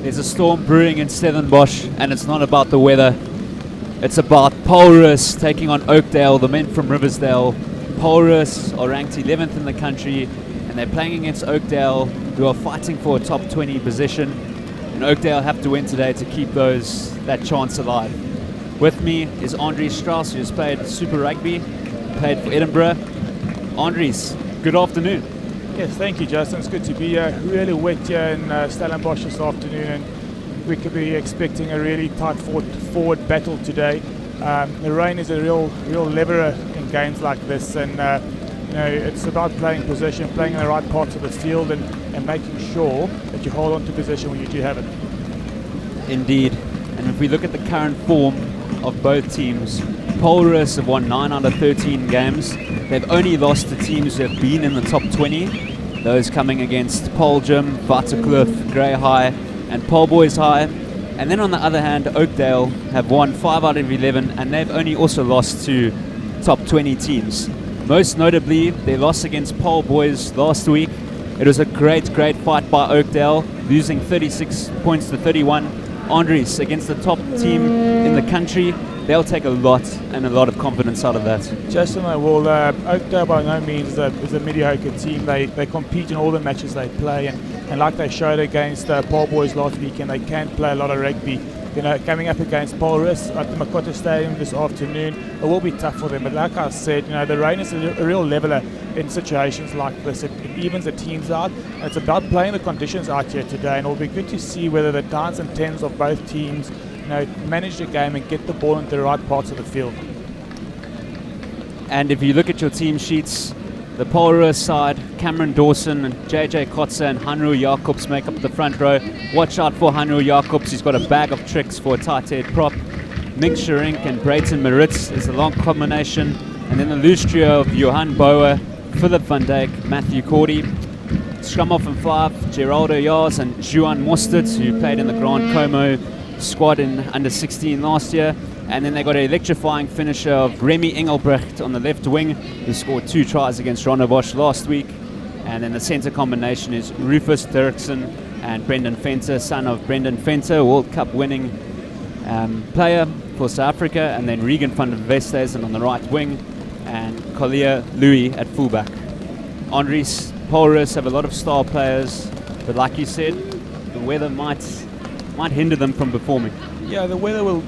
There's a storm brewing in Stellenbosch, and it's not about the weather. It's about Roos taking on Oakdale, the men from Riversdale. Roos are ranked 11th in the country, and they're playing against Oakdale, who are fighting for a top 20 position. And Oakdale have to win today to keep that chance alive. With me is Andries Strauss, who's played Super Rugby, played for Edinburgh. Andries, good afternoon. Yes, thank you, Justin. It's good to be here. Really wet here in Stellenbosch this afternoon, and we could be expecting a really tight forward battle today. The rain is a real leveler in games like this, and it's about playing possession, playing in the right parts of the field, and making sure that you hold on to possession when you do have it. Indeed. And if we look at the current form of both teams, Roos have won 9 out of 13 games. They've only lost to teams who have been in the top 20, those coming against Poljum, Waterkloof, Grey High and Paul Boys High. And then on the other hand, Oakdale have won 5 out of 11, and they've only also lost to top 20 teams. Most notably, their loss against Paul Boys last week. It was a great fight by Oakdale, losing 36 points to 31. Andries, against the top team in the country, they'll take a lot of confidence out of that. Justin, Oakdale by no means is a mediocre team. They compete in all the matches they play, and like they showed against Paul Boys last weekend, they can play a lot of rugby. Coming up against Roos at the Makota Stadium this afternoon, it will be tough for them. But like I said, the rain is a real leveler in situations like this. It evens the teams out. And it's about playing the conditions out here today, and it'll be good to see whether the 9s and 10s of both teams manage the game and get the ball into the right parts of the field. And if you look at your team sheets, the Roos side, Cameron Dawson and JJ Kotze and Hanro Jacobs make up the front row. Watch out for Hanro Jacobs, he's got a bag of tricks for a tight head prop. Mick Sherink and Brayton Maritz is the long combination. And then the loose trio of Johan Bouwer, Philip van Dijk, Matthew Cordy. Scrum off and fly, Geraldo Jars and Juan Mostert, who played in the Grand Como squad in under 16 last year. And then they got an electrifying finisher of Remy Engelbrecht on the left wing, who scored 2 tries against Rondebosch last week. And then the centre combination is Rufus Dirksen and Brendan Venter, son of Brendan Venter, World Cup winning player for South Africa. And then Regan van der Westhuizen on the right wing, and Collier Louis at fullback. Andries, Roos have a lot of star players, but like you said, the weather might hinder them from performing. Yeah, the weather will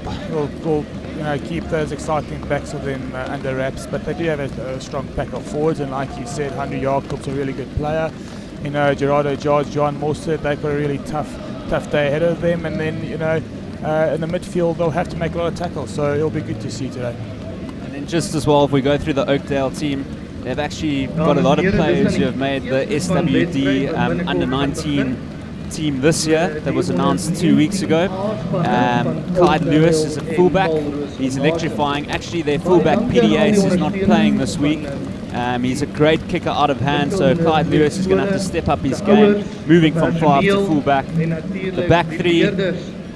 keep those exciting backs of them under wraps, but they do have a strong pack of forwards, and like you said, Hanro Jacobs a really good player. Gerardo George, John Mostert, they've got a really tough day ahead of them, and then in the midfield they'll have to make a lot of tackles, so it'll be good to see today. And then just as well, if we go through the Oakdale team, they've actually got a lot of players who have made the SWD under 19 team this year that was announced 2 weeks ago. Clyde Lewis is a fullback. He's electrifying. Actually, their fullback PDAs is not playing this week. He's a great kicker out of hand, so Clyde Lewis is going to have to step up his game, moving from 5 to fullback. The back 3,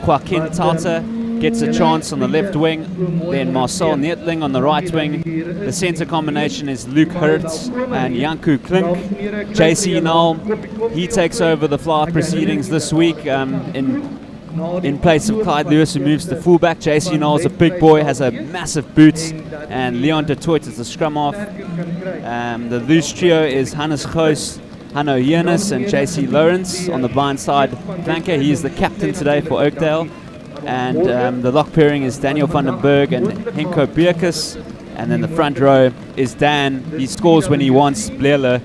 Joaquin Tauta gets a chance on the left wing, then Marcel Neetling on the right wing. The centre combination is Luke Hertz and Janku Klink. JC Null, he takes over the fly proceedings this week in place of Clyde Lewis, who moves to fullback. JC Null is a big boy, has a massive boots, and Leon de Toit is the scrum half. The loose trio is Hannes Goos, Hanno Yenis and JC Lawrence on the blind side flanker. He is the captain today for Oakdale. And the lock pairing is Daniel van den Berg and Henko Bierkus. And then the front row is Dan. He scores when he wants, Blele.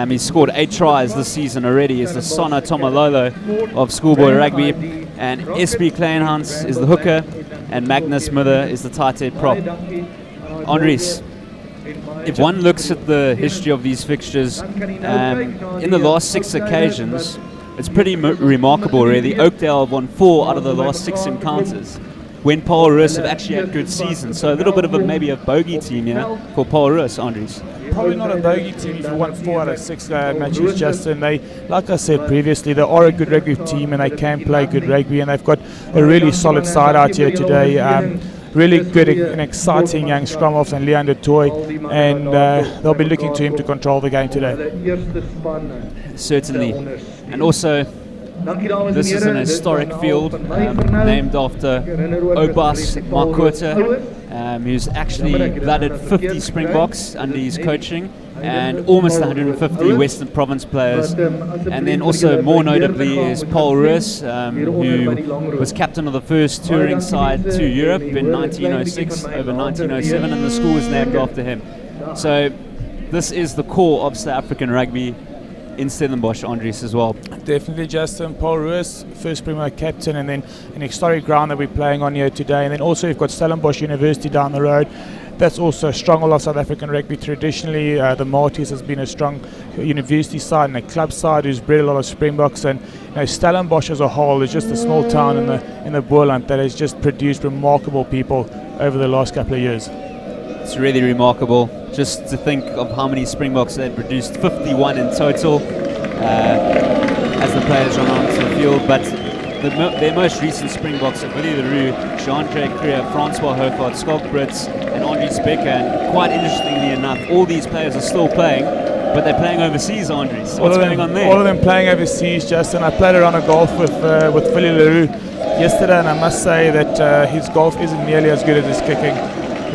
He's scored 8 tries this season already. He's the Sona Tomalolo of schoolboy rugby. And SB Kleinhans is the hooker. And Magnus Miller is the tight head prop. Andries, if one looks at the history of these fixtures, in the last 6 occasions, it's pretty remarkable, really. Oakdale have won 4 out of the last 6 encounters, when Roos have actually had good seasons. So a little bit of maybe a bogey team here for Roos, Andries. Probably not a bogey team if you won 4 out of 6 matches, Justin. They, like I said previously, they are a good rugby team and they can play good rugby, and they've got a really solid side out here today. Really good and exciting young scrum half and Leon de Toy, and they'll be looking to him to control the game today. Certainly. And also, This is an historic field named after Obas Makwete, who's actually blooded 50 Springboks under his coaching and almost 150 Western Province players. And then also more notably is Paul Roos, who was captain of the first touring side to Europe in 1906 over 1907, and the school is named after him. So this is the core of South African rugby in Stellenbosch, Andries, as well. Definitely, Justin. Paul Roos, first Premier captain, and then an historic ground that we're playing on here today. And then also you've got Stellenbosch University down the road. That's also a stronghold of South African rugby. Traditionally, the Maltese has been a strong university side and a club side who's bred a lot of Springboks. And Stellenbosch as a whole is just a small town in the Boerland that has just produced remarkable people over the last couple of years. It's really remarkable just to think of how many Springboks they produced, 51 in total as the players run onto the field. But their most recent Springboks are Willie Leroux, Jean-Jacques Krier, Francois Hofard, Schalk Brits and Andries Becker. And quite interestingly enough, all these players are still playing, but they're playing overseas, Andries. What's going on there? All of them playing overseas, Justin. I played around a golf with Willie Leroux yesterday, and I must say that his golf isn't nearly as good as his kicking.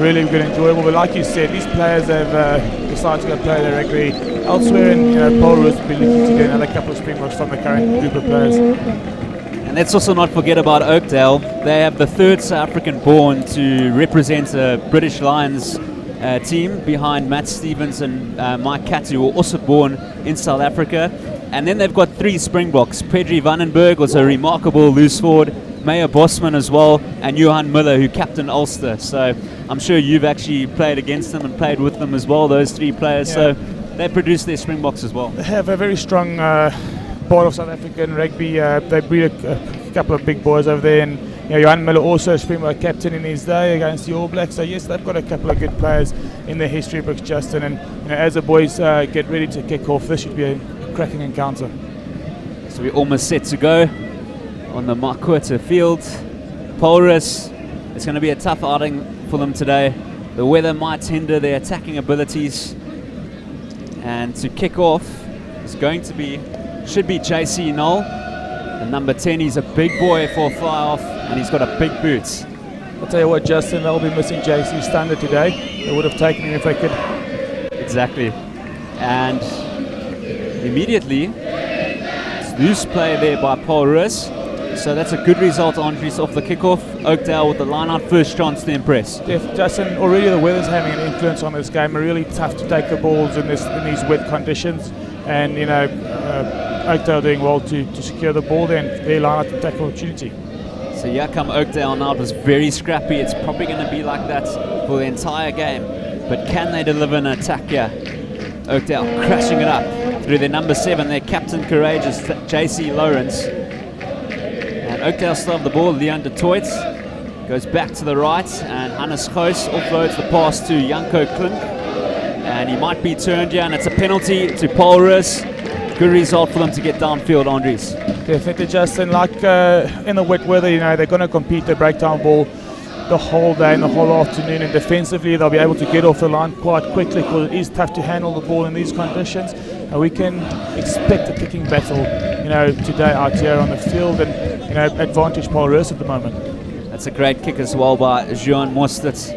Really good, enjoyable. But like you said, these players have decided to go play their rugby elsewhere, and Paul Roos will be looking to get another couple of Springboks from the current group of players. And let's also not forget about Oakdale. They have the third South African born to represent a British Lions team behind Matt Stevens and Mike Katu, who were also born in South Africa. And then they've got three Springboks. Pedri Vandenberg was a remarkable loose forward, Meyer Bosman as well, and Johan Miller, who captained Ulster. So I'm sure you've actually played against them and played with them as well, those three players. Yeah. So they produce their Springboks as well. They have a very strong part of South African rugby. They breed a couple of big boys over there, and Johan Miller also a Springbok captain in his day against the All Blacks. So yes, they've got a couple of good players in their history books, Justin. And as the boys get ready to kick off, this should be a cracking encounter. So we're almost set to go on the Makwete field. Paul Roos, it's going to be a tough outing for them today. The weather might hinder their attacking abilities, and to kick off is going to be, should be JC Knoll, the number 10. He's a big boy for a fly off, and he's got a big boot. I'll tell you what, Justin, they'll be missing JC Standard today. They would have taken him if they could. Exactly. And immediately it's loose play there by Paul Roos. So that's a good result, Andries, off the kickoff. Oakdale with the line-out, first chance to impress. Justin, already the weather's having an influence on this game. Really tough to take the balls in these wet conditions. And, Oakdale doing well to secure the ball there, and their line-out to take opportunity. So here come Oakdale now. It was very scrappy. It's probably going to be like that for the entire game. But can they deliver an attack here? Oakdale crashing it up through their number 7, their captain courageous JC Lawrence. Oakdale still have the ball. Leon de Toit goes back to the right, and Hannes Goos offloads the pass to Janko Klink, and he might be turned here, and it's a penalty to Paul Roos. Good result for them to get downfield, Andries. Definitely, Justin. Like in the wet weather, they're going to compete the breakdown ball the whole day and the whole afternoon, and defensively they'll be able to get off the line quite quickly because it is tough to handle the ball in these conditions. And we can expect a kicking battle, today out here on the field, and advantage Paul Roos at the moment. That's a great kick as well by Jean Mostert.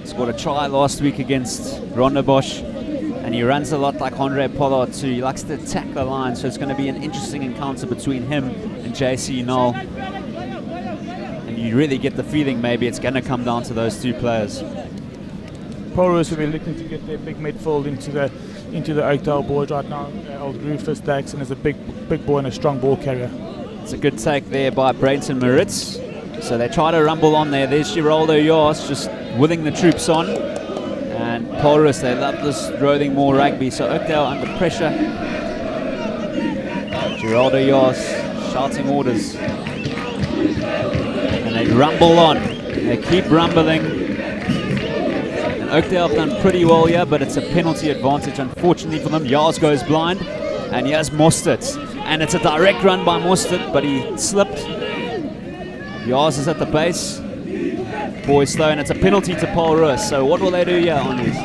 Scored a try last week against Rondebosch, and he runs a lot like Andre Pollard too. He likes to attack the line, so it's going to be an interesting encounter between him and JC Knoll. And you really get the feeling maybe it's going to come down to those two players. Paul Roos will be looking to get their big midfield into the Oakdale board right now. Old Rufus Daxon is a big boy and a strong ball carrier. It's a good take there by Brayton Maritz. So they try to rumble on there. There's Geraldo Yars just willing the troops on. And Paul Roos, they love this Rothing Moor rugby. So Oakdale under pressure. Geraldo Yars shouting orders. And they rumble on. They keep rumbling. And Oakdale have done pretty well here, but it's a penalty advantage, unfortunately for them. Yars goes blind. And here's Mostert. And it's a direct run by Mostert, but he slipped. Yars is at the base. Ball is slow, and it's a penalty to Paul Roos. So what will they do here, Andres?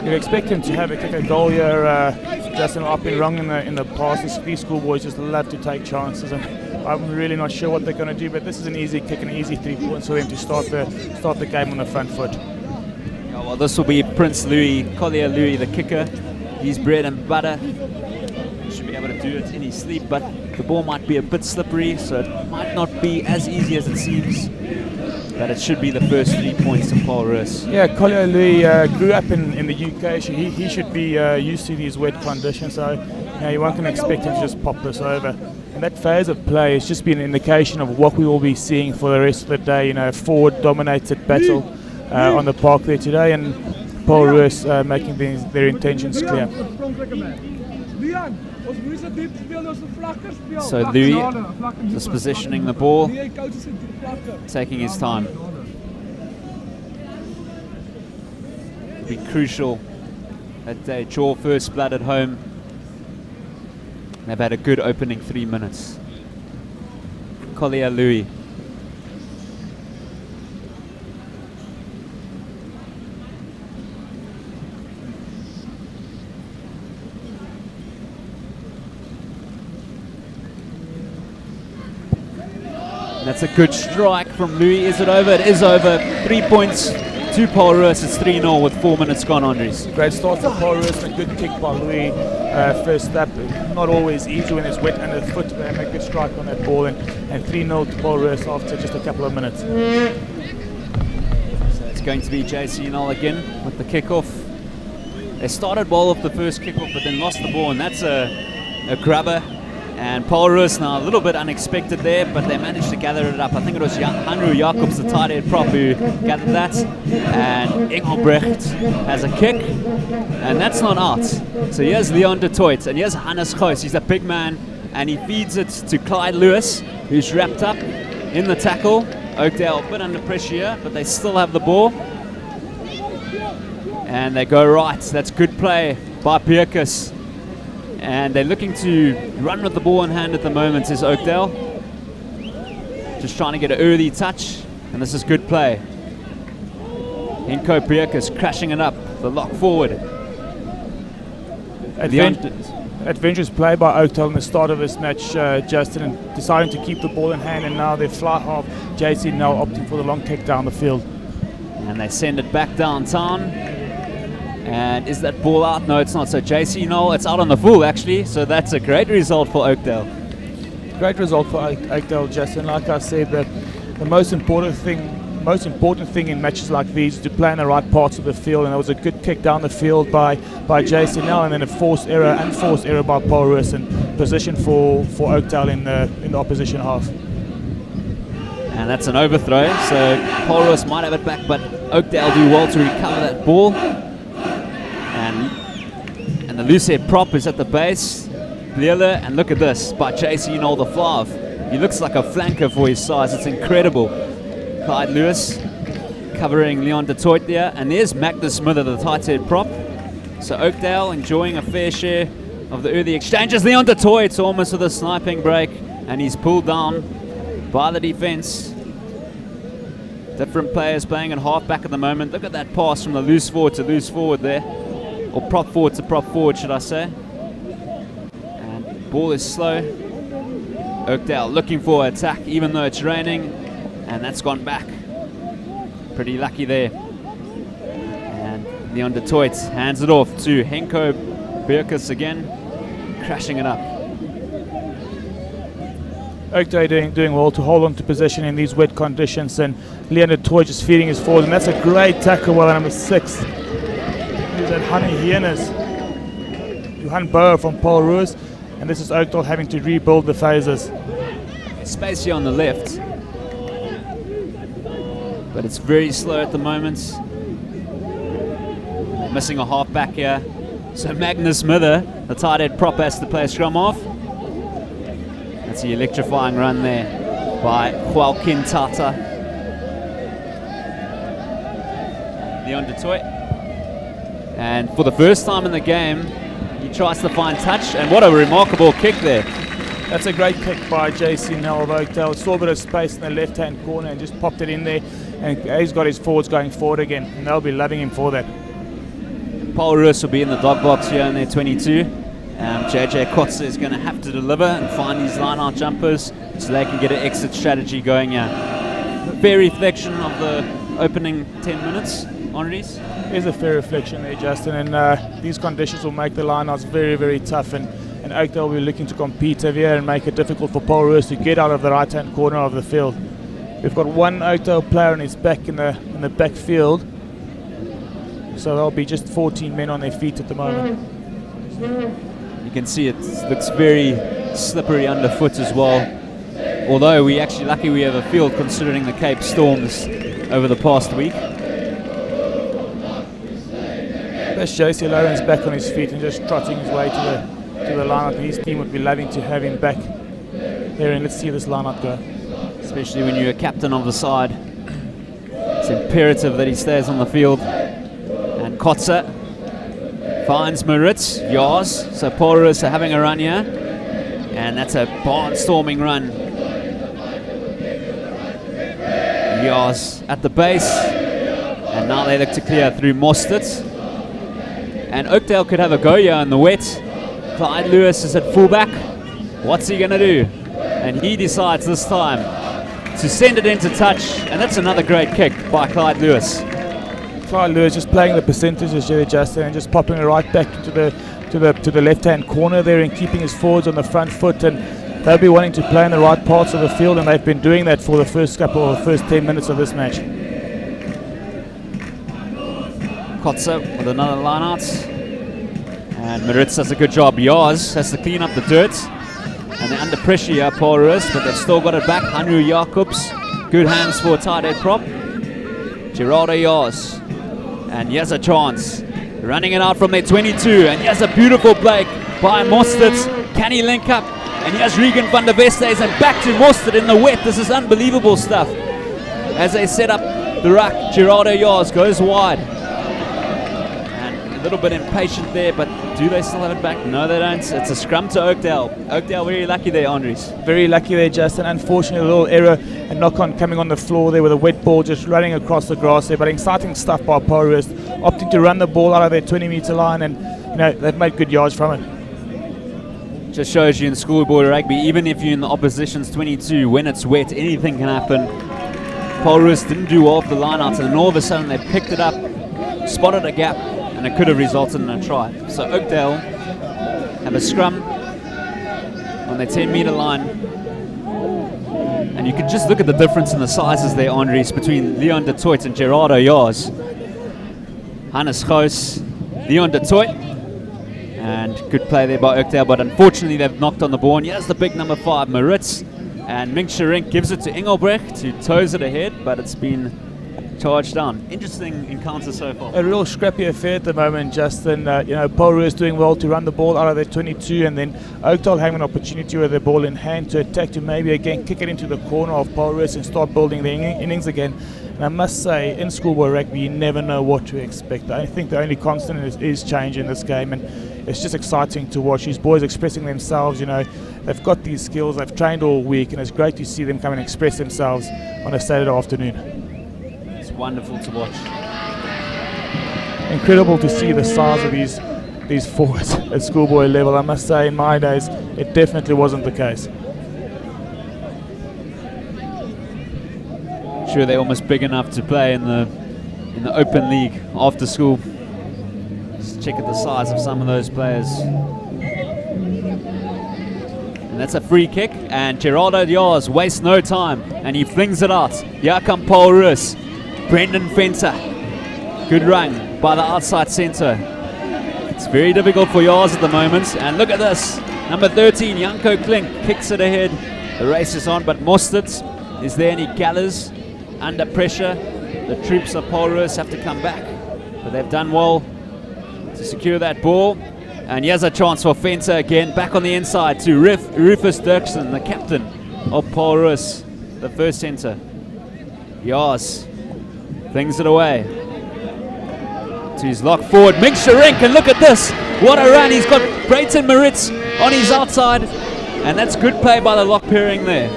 You expect him to have a kick a goal here. Justin, I've been wrong in the past. These schoolboys just love to take chances, and I'm really not sure what they're going to do. But this is an easy kick and an easy 3 points for them to start the game on the front foot. Yeah, well, this will be Prince Louis, Collier Louis, the kicker. He's bread and butter. Should be able to do it in his sleep, but the ball might be a bit slippery, so it might not be as easy as it seems. But it should be the first 3 points to Paul Roos. Yeah, Collier Louis grew up in the UK. So he should be used to these wet conditions, so you weren't going to expect him to just pop this over. And that phase of play has just been an indication of what we will be seeing for the rest of the day. Forward dominated battle on the park there today, and Paul Roos making their intentions clear. So Louis just positioning the ball, taking his time. It'll be crucial that they draw first blood at home. They've had a good opening 3 minutes. Collier Louis. That's a good strike from Louis. Is it over? It is over. 3 points to Paul Roos. It's 3-0 with 4 minutes gone, Andres. Great start for Paul Roos and a good kick by Louis. First up, not always easy when it's wet under the foot. They make a good strike on that ball, and 3-0 to Paul Roos after just a couple of minutes. So it's going to be JC Null again with the kickoff. They started well off the first kickoff, but then lost the ball, and that's a grubber. And Paul Roos now a little bit unexpected there, but they managed to gather it up. I think it was Hanru Jacobs, the tight end prop, who gathered that. And Engelbrecht has a kick, and that's not out. So here's Leon de Toit, and here's Hannes Goos. He's a big man, and he feeds it to Clyde Lewis, who's wrapped up in the tackle. Oakdale a bit under pressure here, but they still have the ball. And they go right. That's good play by Pierkus. And they're looking to run with the ball in hand at the moment, is Oakdale. Just trying to get an early touch, and this is good play. Henko Pierkus crashing it up, the lock forward. Adventurous play by Oakdale in the start of this match, Justin, and deciding to keep the ball in hand, and now their fly half, JC now opting for the long kick down the field. And they send it back downtown. And is that ball out? No, it's not. So JC Null, it's out on the full actually. So that's a great result for Oakdale. Great result for Oakdale, Justin. Like I said, the most important thing in matches like these is to play in the right parts of the field. And there was a good kick down the field by JC Null, and then a unforced error by Paul Roos, and position for Oakdale in the opposition half. And that's an overthrow. So Paul Roos might have it back, but Oakdale do well to recover that ball. And the loose head prop is at the base. Leela, and look at this by JC Null, the Flav. He looks like a flanker for his size. It's incredible. Clyde Lewis covering Leon de Toit there. And there's Magnus Smither, the tight head prop. So Oakdale enjoying a fair share of the early exchanges. Leon de Toit almost with a sniping break, and he's pulled down by the defense. Different players playing in half back at the moment. Look at that pass from the loose forward to loose forward there. Or prop forward to prop forward, should I say. And ball is slow. Oakdale looking for attack even though it's raining. And that's gone back. Pretty lucky there. And Leon de Toit hands it off to Henko Birkus again. Crashing it up. Oakdale doing well to hold on to possession in these wet conditions. And Leon de Toit just feeding his forward. And that's a great tackle by number 6. At Honey Hienes, Johan Bauer from Paul Roos, and this is Oakdale having to rebuild the phases. Space here on the left, but it's very slow at the moment. They're missing a half back here, so Magnus Smither, the tight end prop, has to play a scrum off. That's the electrifying run there by Joaquin Tata. Leon de Toit. And for the first time in the game, he tries to find touch, and what a remarkable kick there. That's a great kick by JC Nell of Oakdale. Saw a bit of space in the left-hand corner and just popped it in there. And he's got his forwards going forward again, and they'll be loving him for that. Paul Roos will be in the dog box here in their 22. JJ Kotze is going to have to deliver and find these line-out jumpers so they can get an exit strategy going here. Fair reflection of the opening 10 minutes, Henri's? There's a fair reflection there, Justin, and these conditions will make the line-outs very, very tough, and Oakdale will be looking to compete here and make it difficult for Paul Roos to get out of the right-hand corner of the field. We've got one Oakdale player on his back in the back field, so there'll be just 14 men on their feet at the moment. You can see it looks very slippery underfoot as well. Although we're actually lucky we have a field considering the Cape Storms over the past week. That's Josie Lawrence back on his feet and just trotting his way to the lineup. His team would be loving to have him back there, and let's see this lineup go. Especially when you're a captain of the side, it's imperative that he stays on the field. And Kotze finds Maritz, Yars, so Paul Roos are having a run here, and that's a barnstorming run. Yars at the base, and now they look to clear through Mostert. And Oakdale could have a go here in the wet. Clyde Lewis is at fullback. What's he going to do? And he decides this time to send it into touch, and that's another great kick by Clyde Lewis. Clyde Lewis just playing the percentages here, Justin, and just popping it right back to the left-hand corner there and keeping his forwards on the front foot, and they'll be wanting to play in the right parts of the field, and they've been doing that for the first 10 minutes of this match. Kotze with another line-out, and Maritz does a good job. Yars has to clean up the dirt, and they're under pressure here, Paul Roos, but they've still got it back. Hanru Jacobs, good hands for a tight head prop. Geraldo Yars, and here's a chance, running it out from their 22, and here's a beautiful break by Mostert. Can he link up? And here's Regan van der Vestes, and back to Mostert in the wet. This is unbelievable stuff. As they set up the ruck, Geraldo Yars goes wide. A little bit impatient there, but do they still have it back? No, they don't. It's a scrum to Oakdale. Oakdale very lucky there, Andres. Very lucky there, Justin. Unfortunately, a little error and knock-on coming on the floor there with a wet ball just running across the grass there, but exciting stuff by Paul Roos, opting to run the ball out of their 20-meter line, and they've made good yards from it. Just shows you in schoolboy rugby, even if you're in the opposition's 22, when it's wet, anything can happen. Paul Roos didn't do well off the line-out, and then all of a sudden they picked it up, spotted a gap, and it could have resulted in a try. So Oakdale have a scrum on their 10-meter line, and you can just look at the difference in the sizes there, Andres, between Leon de Toit and Gerardo Yars. Hannes Goos, Leon de Toit, and good play there by Oakdale, but unfortunately they've knocked on the ball. And here's the big number 5, Maritz, and Ming Sherink gives it to Engelbrecht to toes it ahead, but it's been charged down. Interesting encounter so far. A real scrappy affair at the moment, Justin. Paul Roos doing well to run the ball out of their 22, and then Oakdale having an opportunity with the ball in hand to attack, to maybe again kick it into the corner of Paul Roos and start building the innings again. And I must say, in schoolboy rugby, you never know what to expect. I think the only constant is change in this game, and it's just exciting to watch these boys expressing themselves. They've got these skills, they've trained all week, and it's great to see them come and express themselves on a Saturday afternoon. Wonderful to watch. Incredible to see the size of these forwards at schoolboy level. I must say, in my days, it definitely wasn't the case. Sure, they're almost big enough to play in the open league after school. Just check at the size of some of those players. And that's a free kick, and Geraldo Yars wastes no time, and he flings it out. Here come Paul Roos. Brendan Fenter, good run by the outside centre. It's very difficult for Yars at the moment, and look at this, number 13, Janko Klink, kicks it ahead. The race is on, but Mostert is there and he gathers under pressure. The troops of Paul Roos have to come back, but they've done well to secure that ball. And here's a chance for Fenter again, back on the inside to Rufus Dirksen, the captain of Paul Roos, the first centre. Yars flings it away to his lock forward, Ming Sherink, and look at this, what a run. He's got Brayton Maritz on his outside, And that's good play by the lock pairing there.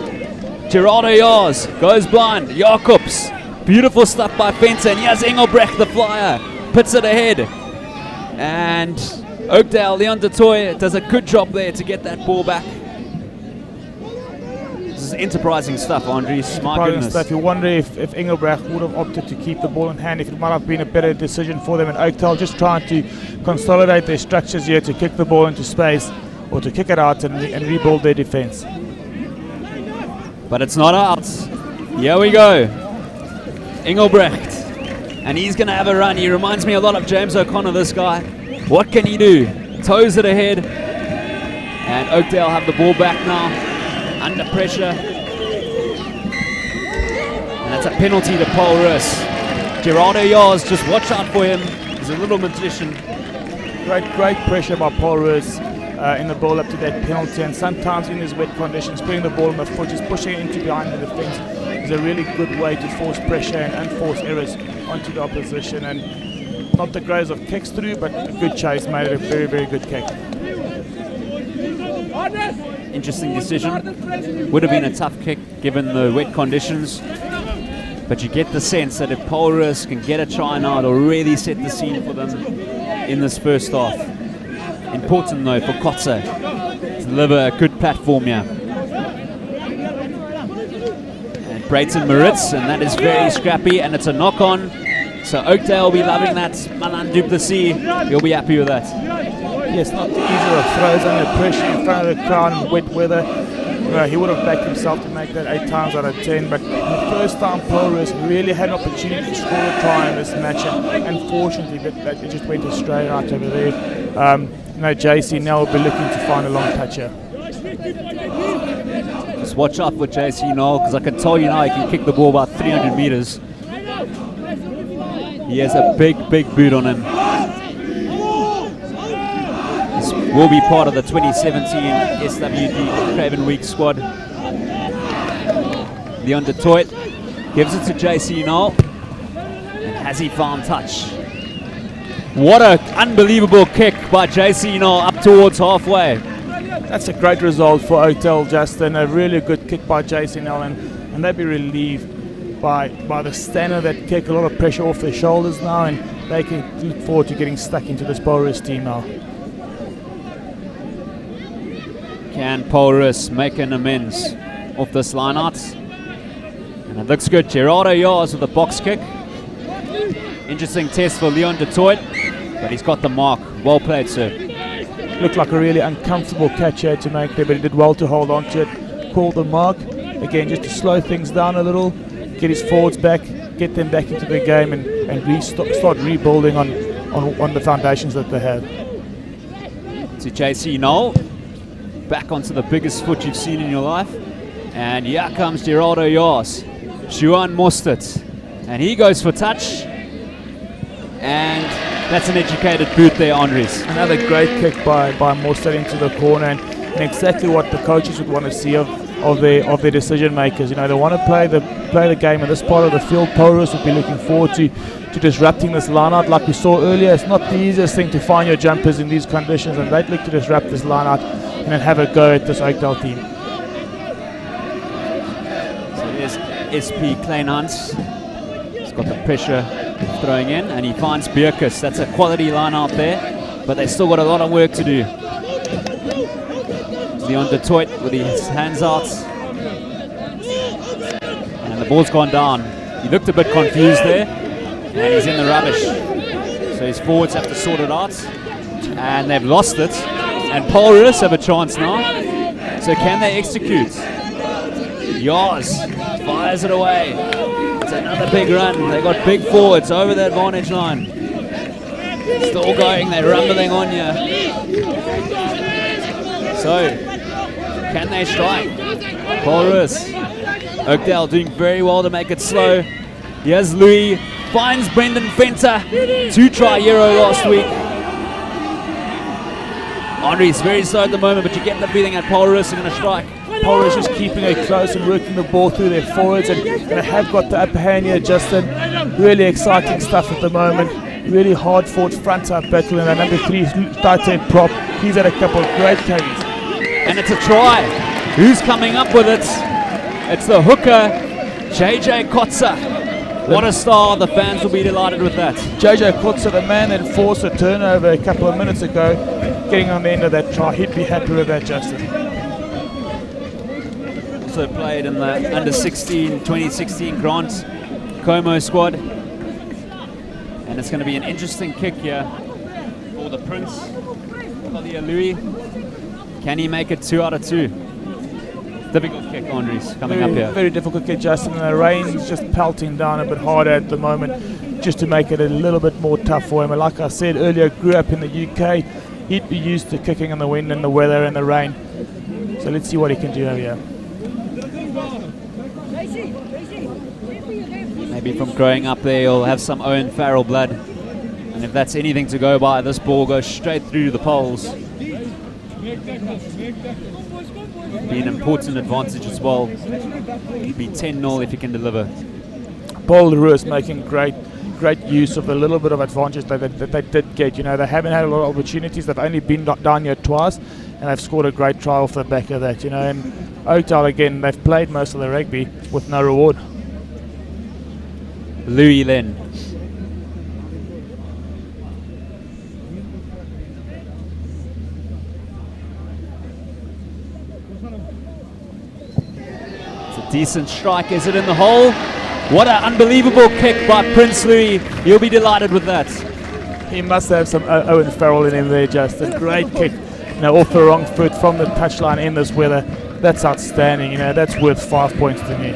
Gerardo Jars goes blind. Jacobs. Beautiful stuff by Fenter. And here's Engelbrecht, the flyer. Puts it ahead. And Oakdale, Leon de Toy, does a good job there to get that ball back. This is enterprising stuff, Andres. My goodness. Stuff. You wonder if Engelbrecht would have opted to keep the ball in hand, if it might have been a better decision for them. And Oakdale just trying to consolidate their structures here to kick the ball into space or to kick it out and rebuild their defense. But it's not out. Here we go. Engelbrecht. And he's going to have a run. He reminds me a lot of James O'Connor, this guy. What can he do? Toes it ahead. And Oakdale have the ball back now. Under pressure. And that's a penalty to Paul Roos. Gerardo Jars, just watch out for him. He's a little magician. Great pressure by Paul Roos in the ball up to that penalty. And sometimes in these wet conditions, putting the ball on the foot, just pushing it into behind the defense is a really good way to force pressure and unforce errors onto the opposition. And not the greatest of kicks through, but a good chase made it a very, very good kick. Interesting decision. Would have been a tough kick given the wet conditions. But you get the sense that if Paul Roos can get a try now, it'll really set the scene for them in this first half. Important though for Kotze to deliver a good platform here. And Brayton Maritz, and that is very scrappy, and it's a knock on. So Oakdale will be loving that. Malan Duplessis, you'll be happy with that. Yes, not the easier of throws under pressure in front of the crowd in wet weather. He would have backed himself to make that 8 times out of 10, but the first time Paul Roos really had an opportunity to score a try in this match, and unfortunately that it just went astray right over there. JC now will be looking to find a long touch here. Just watch out for JC now, because I can tell you now he can kick the ball about 300 meters. He has a big boot on him. This will be part of the 2017 SWD Craven Week squad. Leon de Toit gives it to JC now. And has he found touch? What an unbelievable kick by JC now up towards halfway. That's a great result for Oakdale, Justin. A really good kick by JC now, and they'll be relieved by the stand of that kick. A lot of pressure off their shoulders now, and they can look forward to getting stuck into this Paul Roos team now. Can Paul Roos make an amends off this line out? And it looks good. Gerardo Jars with a box kick. Interesting test for Leon de Toit, but he's got the mark. Well played, sir. Looked like a really uncomfortable catch here to make there, but he did well to hold on to it. Called the mark. Again, just to slow things down a little, get his forwards back, get them back into the game, and start rebuilding on the foundations that they have. To JC Knoll. Back onto the biggest foot you've seen in your life. And here comes Gerardo Jars. Juan Mostert. And he goes for touch. And that's an educated boot there, Andres. Another great kick by Mostert into the corner, and exactly what the coaches would want to see of their decision makers. They want to play the game in this part of the field. Paul Roos would be looking forward to disrupting this line out like we saw earlier. It's not the easiest thing to find your jumpers in these conditions, and they'd look to disrupt this line out and then have a go at this Oakdale team. So there's SP Kleinhans. He's got the pressure throwing in, and he finds Bierkus. That's a quality line out there, but they've still got a lot of work to do. Leon de Toit with his hands out, and the ball's gone down. He looked a bit confused there, and he's in the rubbish. So his forwards have to sort it out, and they've lost it. And Paul Roos have a chance now. So can they execute? Jars fires it away. It's another big run. They got big forwards over the advantage line. Still going. They're rumbling on you. So can they strike? Paul Roos. Oakdale doing very well to make it slow. Here's Louis. Finds Brendan Fenter. 2-try Euro last week. Henry's very slow at the moment, but you get the feeling that Paul Roos are going to strike. Paul Roos just keeping it close and working the ball through their forwards, and they have got the upper hand here, Justin. Really exciting stuff at the moment. Really hard fought front up battle, and number 3 tight end prop. He's had a couple of great carries. and it's a try. Who's coming up with it? It's the hooker, JJ Kotza. What a star. The fans will be delighted with that. JJ Kotza, the man that forced a turnover a couple of minutes ago, getting on the end of that try. He'd be happy with that, Justin. Also played in the under 16 2016 Grant Como squad. And it's going to be an interesting kick here for the Prince, Collier Louis. Can he make it 2 out of 2? Difficult kick, Andres, coming up here. Very difficult kick, Justin. And the rain's just pelting down a bit harder at the moment, just to make it a little bit more tough for him. And like I said earlier, grew up in the UK. He'd be used to kicking in the wind and the weather and the rain. So let's see what he can do over here. Maybe from growing up there, he'll have some Owen Farrell blood. And if that's anything to go by, this ball goes straight through the poles. Be an important advantage as well. It'd be 10-0 if he can deliver. Paul Roos making great use of the little bit of advantage that they did get. You know, they haven't had a lot of opportunities. They've only been down here twice, and they've scored a great try off the back of that. You know, and Oakdale again, they've played most of the rugby with no reward. Louis then. It's a decent strike. Is it in the hole? What an unbelievable kick by Prince Louis. You'll be delighted with that. He must have some Owen Farrell in him there, Justin. Great kick. You know, off the wrong foot from the touchline in this weather. That's outstanding. You know, that's worth 5 points to me.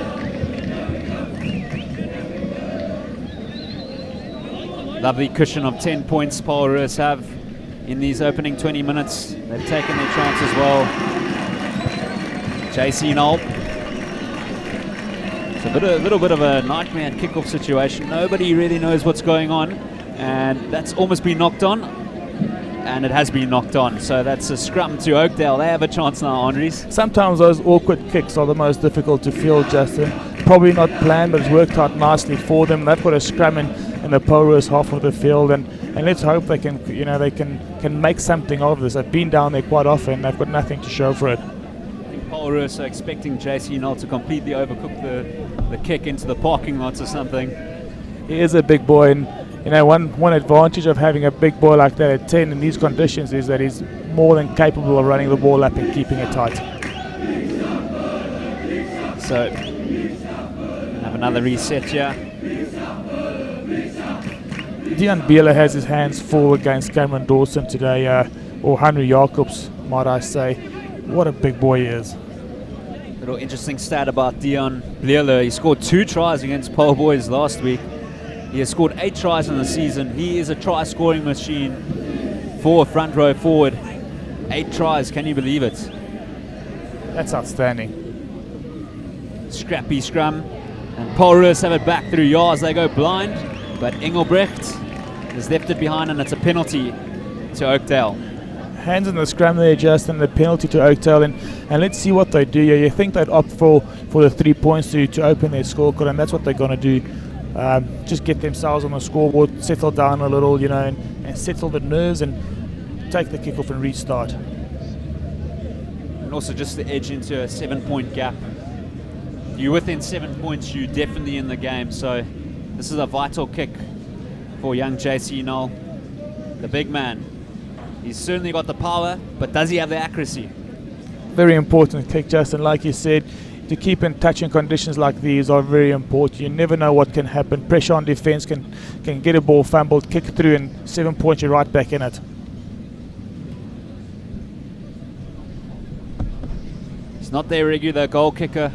Lovely cushion of 10 points Paul Roos have in these opening 20 minutes. They've taken their chance as well. JC Knoll. It's a little bit of a nightmare kickoff situation. Nobody really knows what's going on, and that's almost been knocked on, and it has been knocked on. So that's a scrum to Oakdale. They have a chance now, Andres. Sometimes those awkward kicks are the most difficult to field, Justin. Probably not planned, but it's worked out nicely for them. They've got a scrum in the Paul Roos half of the field, and let's hope they can, you know, they can make something of this. They've been down there quite often. They've got nothing to show for it. I think Paul Roos are expecting JC Knoll to completely overcook the kick into the parking lots or something. He is a big boy, and you know, one advantage of having a big boy like that at 10 in these conditions is that he's more than capable of running the ball up and keeping it tight. So have another reset here. Deon Bieler has his hands full against Cameron Dawson today, or Henry Jacobs, might I say. What a big boy he is. Little interesting stat about Deon Bieler. He scored 2 tries against Paul Boys last week. He has scored 8 tries in the season. He is a try-scoring machine for a front row forward. 8 tries, can you believe it? That's outstanding. Scrappy scrum. And Paul Roos have it back through yards. They go blind, but Engelbrecht has left it behind, and it's a penalty to Oakdale. Hands in the scrum there, Justin, the penalty to Oakdale, and let's see what they do here. You think they'd opt for the 3 points to open their scorecard, and that's what they're going to do. Just get themselves on the scoreboard, settle down a little, you know, and settle the nerves and take the kickoff and restart. And also just the edge into a 7-point gap. If you're within 7 points, you're definitely in the game. So this is a vital kick for young JC Knoll, the big man. He's certainly got the power, but does he have the accuracy? Very important kick, Justin. Like you said, to keep in touch in conditions like these are very important. You never know what can happen. Pressure on defense can get a ball fumbled, kick through, and 7 points, you're right back in it. He's not their regular goal kicker.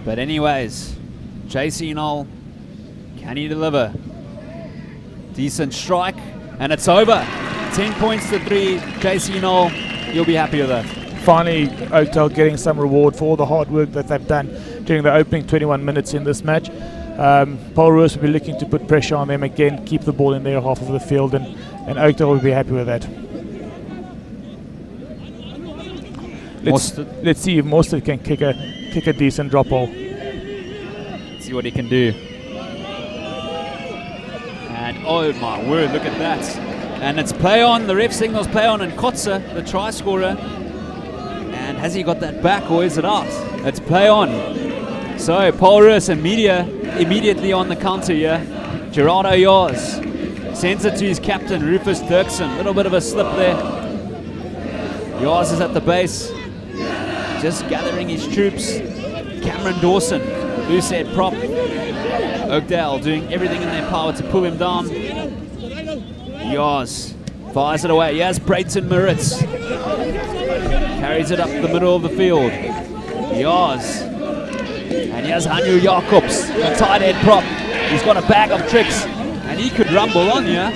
But anyways, JC Knoll, can he deliver? Decent strike, and it's over. 10 points to 3. JC Knoll, you'll be happy with that. Finally, Oakdale getting some reward for all the hard work that they've done during the opening 21 minutes in this match. Paul Roos will be looking to put pressure on them again, keep the ball in their half of the field, and Oakdale will be happy with that. Let's see if Mostert can kick a decent drop ball. See what he can do. And oh my word, look at that. And it's play on. The ref signals play on, and Kotza, the try scorer, Has he got that back or is it out? It's play on. So Paul Roos immediately on the counter here. Gerardo Yars sends it to his captain, Rufus Dirksen. Little bit of a slip there. Yars is at the base, just gathering his troops. Cameron Dawson, loose head prop. Oakdale doing everything in their power to pull him down. Yars fires it away. Here's Brayton Moritz. Carries it up the middle of the field. Yars. And here's Hannu Jacobs, the tight head prop. He's got a bag of tricks. And he could rumble on here.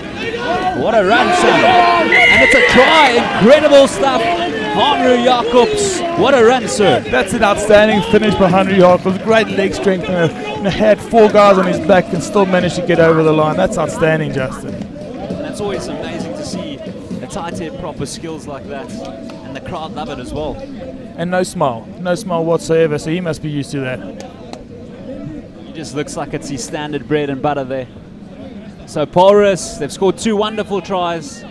What a run, son. And it's a try. Incredible stuff. Hannu Jacobs. What a run, sir. That's an outstanding finish by Hannu Jacobs. Great leg strength. And had 4 guys on his back and still managed to get over the line. That's outstanding, Justin. And it's always amazing to see a tight head prop with skills like that. And the crowd love it as well. And no smile whatsoever, so he must be used to that. He just looks like it's his standard bread and butter there. So Paul Roos, they've scored 2 wonderful tries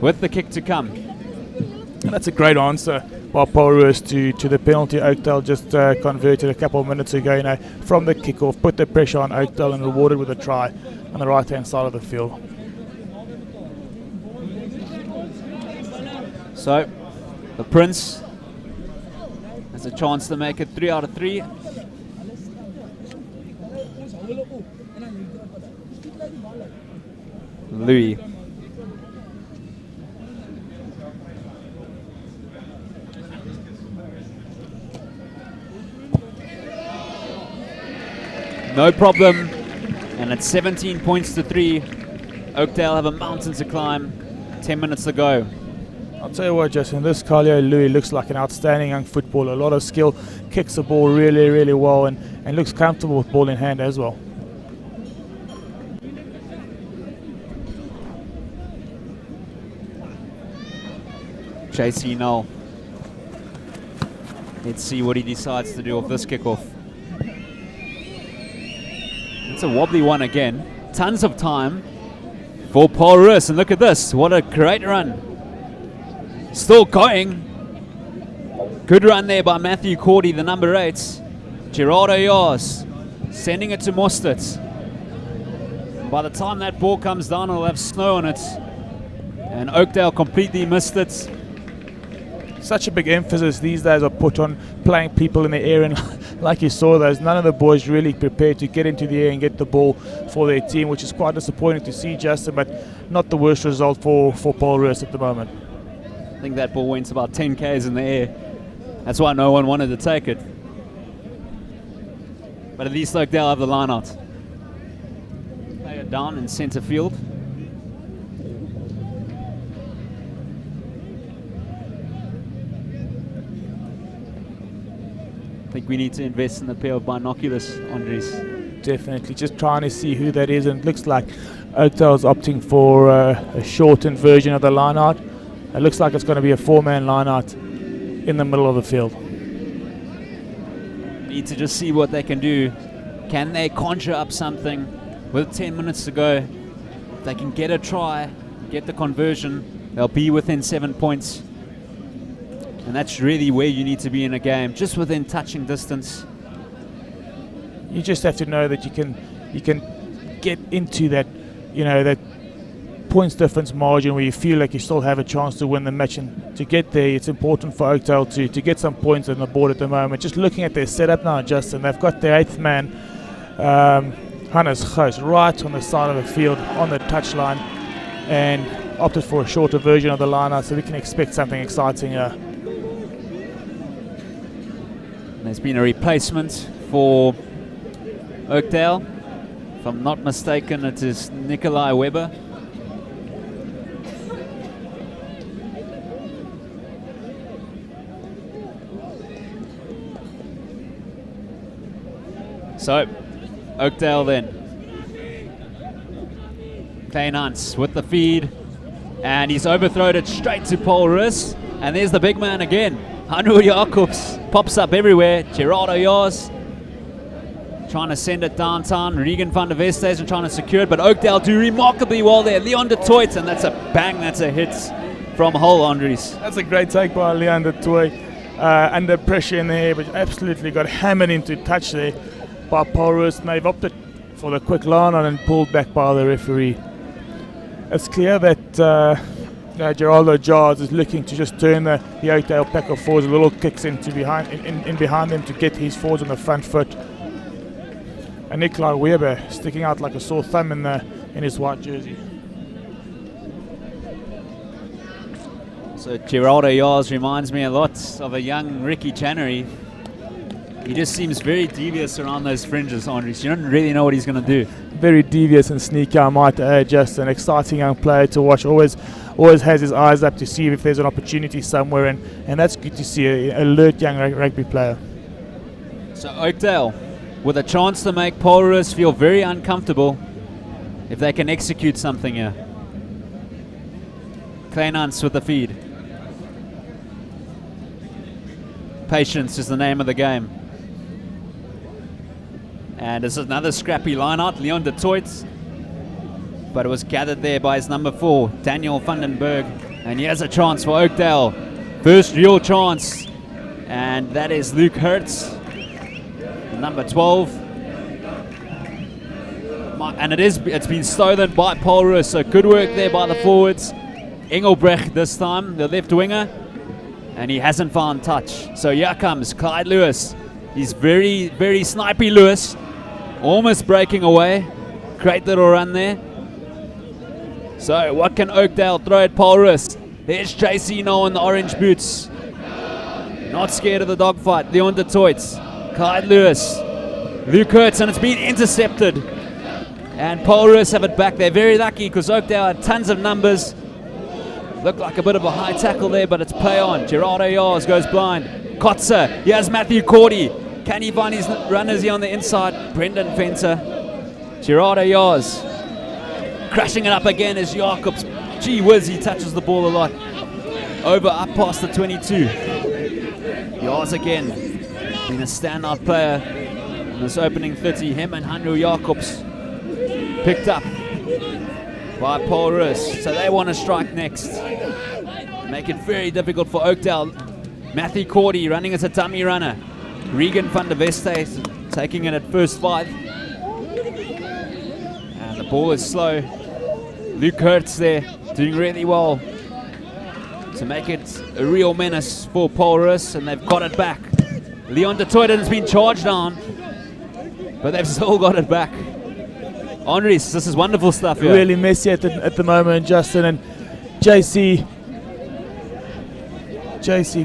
with the kick to come. And that's a great answer by Paul Roos to the penalty Oakdale just converted a couple of minutes ago. From the kickoff, put the pressure on Oakdale and rewarded with a try on the right-hand side of the field. So the Prince has a chance to make it 3 out of 3. Louis. No problem. And it's 17 points to 3. Oakdale have a mountain to climb. 10 minutes to go. I'll tell you what, Justin, this Carlio Louis looks like an outstanding young footballer. A lot of skill, kicks the ball really, really well and looks comfortable with ball in hand as well. JC Null. Let's see what he decides to do off this kickoff. It's a wobbly one again. Tons of time for Paul Roos. And look at this. What a great run. Still going. Good run there by Matthew Cordy, the number 8. Gerardo Yars sending it to Mostert. By the time that ball comes down, it'll have snow on it. And Oakdale completely missed it. Such a big emphasis these days are put on playing people in the air, and like you saw, none of the boys really prepared to get into the air and get the ball for their team, which is quite disappointing to see, Justin, but not the worst result for Paul Roos at the moment. I think that ball went about 10 k's in the air. That's why no one wanted to take it. But at least Oakdale have the line out. Player down in centre field. I think we need to invest in a pair of binoculars, Andres. Definitely, just trying to see who that is, and it looks like Oakdale's opting for a shortened version of the line out. It looks like it's going to be a 4-man line out in the middle of the field. Need to just see what they can do. Can they conjure up something with 10 minutes to go? If they can get a try, get the conversion, they'll be within 7 points. And that's really where you need to be in a game, just within touching distance. You just have to know that you can get into that, that points difference margin where you feel like you still have a chance to win the match. And to get there, it's important for Oakdale to get some points on the board at the moment. Just looking at their setup now, Justin, they've got their 8th man, Hannes Goos, right on the side of the field on the touchline, and opted for a shorter version of the line-out, so we can expect something exciting here. There's been a replacement for Oakdale. If I'm not mistaken, it is Nikolai Weber. So, Oakdale then. Klein Hans with the feed. And he's overthrown it straight to Paul Roos. And there's the big man again. Hannu Jacobs pops up everywhere. Gerardo Yars trying to send it downtown. Regan van der Westhuizen trying to secure it. But Oakdale do remarkably well there. Leon de Toit, and that's a bang. That's a hit from Hull, Andres. That's a great take by Leon de Toit. under pressure in the air, but absolutely got hammered into touch there by Paul Roos. They've opted for the quick line on and pulled back by the referee. It's clear that Geraldo Jars is looking to just turn the Oakdale pack of forwards a little kicks into behind them to get his forwards on the front foot. And Nikolai Weber sticking out like a sore thumb in his white jersey. So Geraldo Jars reminds me a lot of a young Ricky Channery. He just seems very devious around those fringes, Andres. You don't really know what he's going to do. Very devious and sneaky, I might add. Just an exciting young player to watch. Always has his eyes up to see if there's an opportunity somewhere, and that's good to see, an alert young rugby player. So Oakdale, with a chance to make Paul Roos feel very uncomfortable if they can execute something here. Kleinans with the feed. Patience is the name of the game. And this is another scrappy line out, Leon de Toit. But it was gathered there by his number 4, Daniel Vandenberg. And he has a chance for Oakdale. First real chance. And that is Luke Hertz, number 12. And it's been stolen by Paul Roos. So good work there by the forwards. Engelbrecht this time, the left winger. And he hasn't found touch. So here comes Clyde Lewis. He's very, very snipey Lewis. Almost breaking away. Great little run there. So what can Oakdale throw at Paul Roos? There's JC Noel in the orange boots. Not scared of the dogfight. Leon de Toit. Clyde Lewis. Luke Hertz, and it's been intercepted. And Paul Roos have it back. They're very lucky because Oakdale had tons of numbers. Looked like a bit of a high tackle there, but it's play on. Geraldo Jars goes blind. Kotze, here's Matthew Cordy. Can he find his runners here on the inside? Brendan Fenter. Geraldo Jars. Crashing it up again is Jacobs. Gee whiz, he touches the ball a lot. Over, up past the 22. Jars again. Been a standout player in this opening 30. Him and Hanru Jacobs picked up by Paul Roos. So they want to strike next. Make it very difficult for Oakdale. Matthew Cordy running as a dummy runner. Regan van der Veste taking it at first 5. And the ball is slow. Luke Hertz there doing really well to make it a real menace for Paul Roos, and they've got it back. Leon de Toit has been charged down, but they've still got it back. Andres, this is wonderful stuff here. Really messy at the moment, Justin, and JC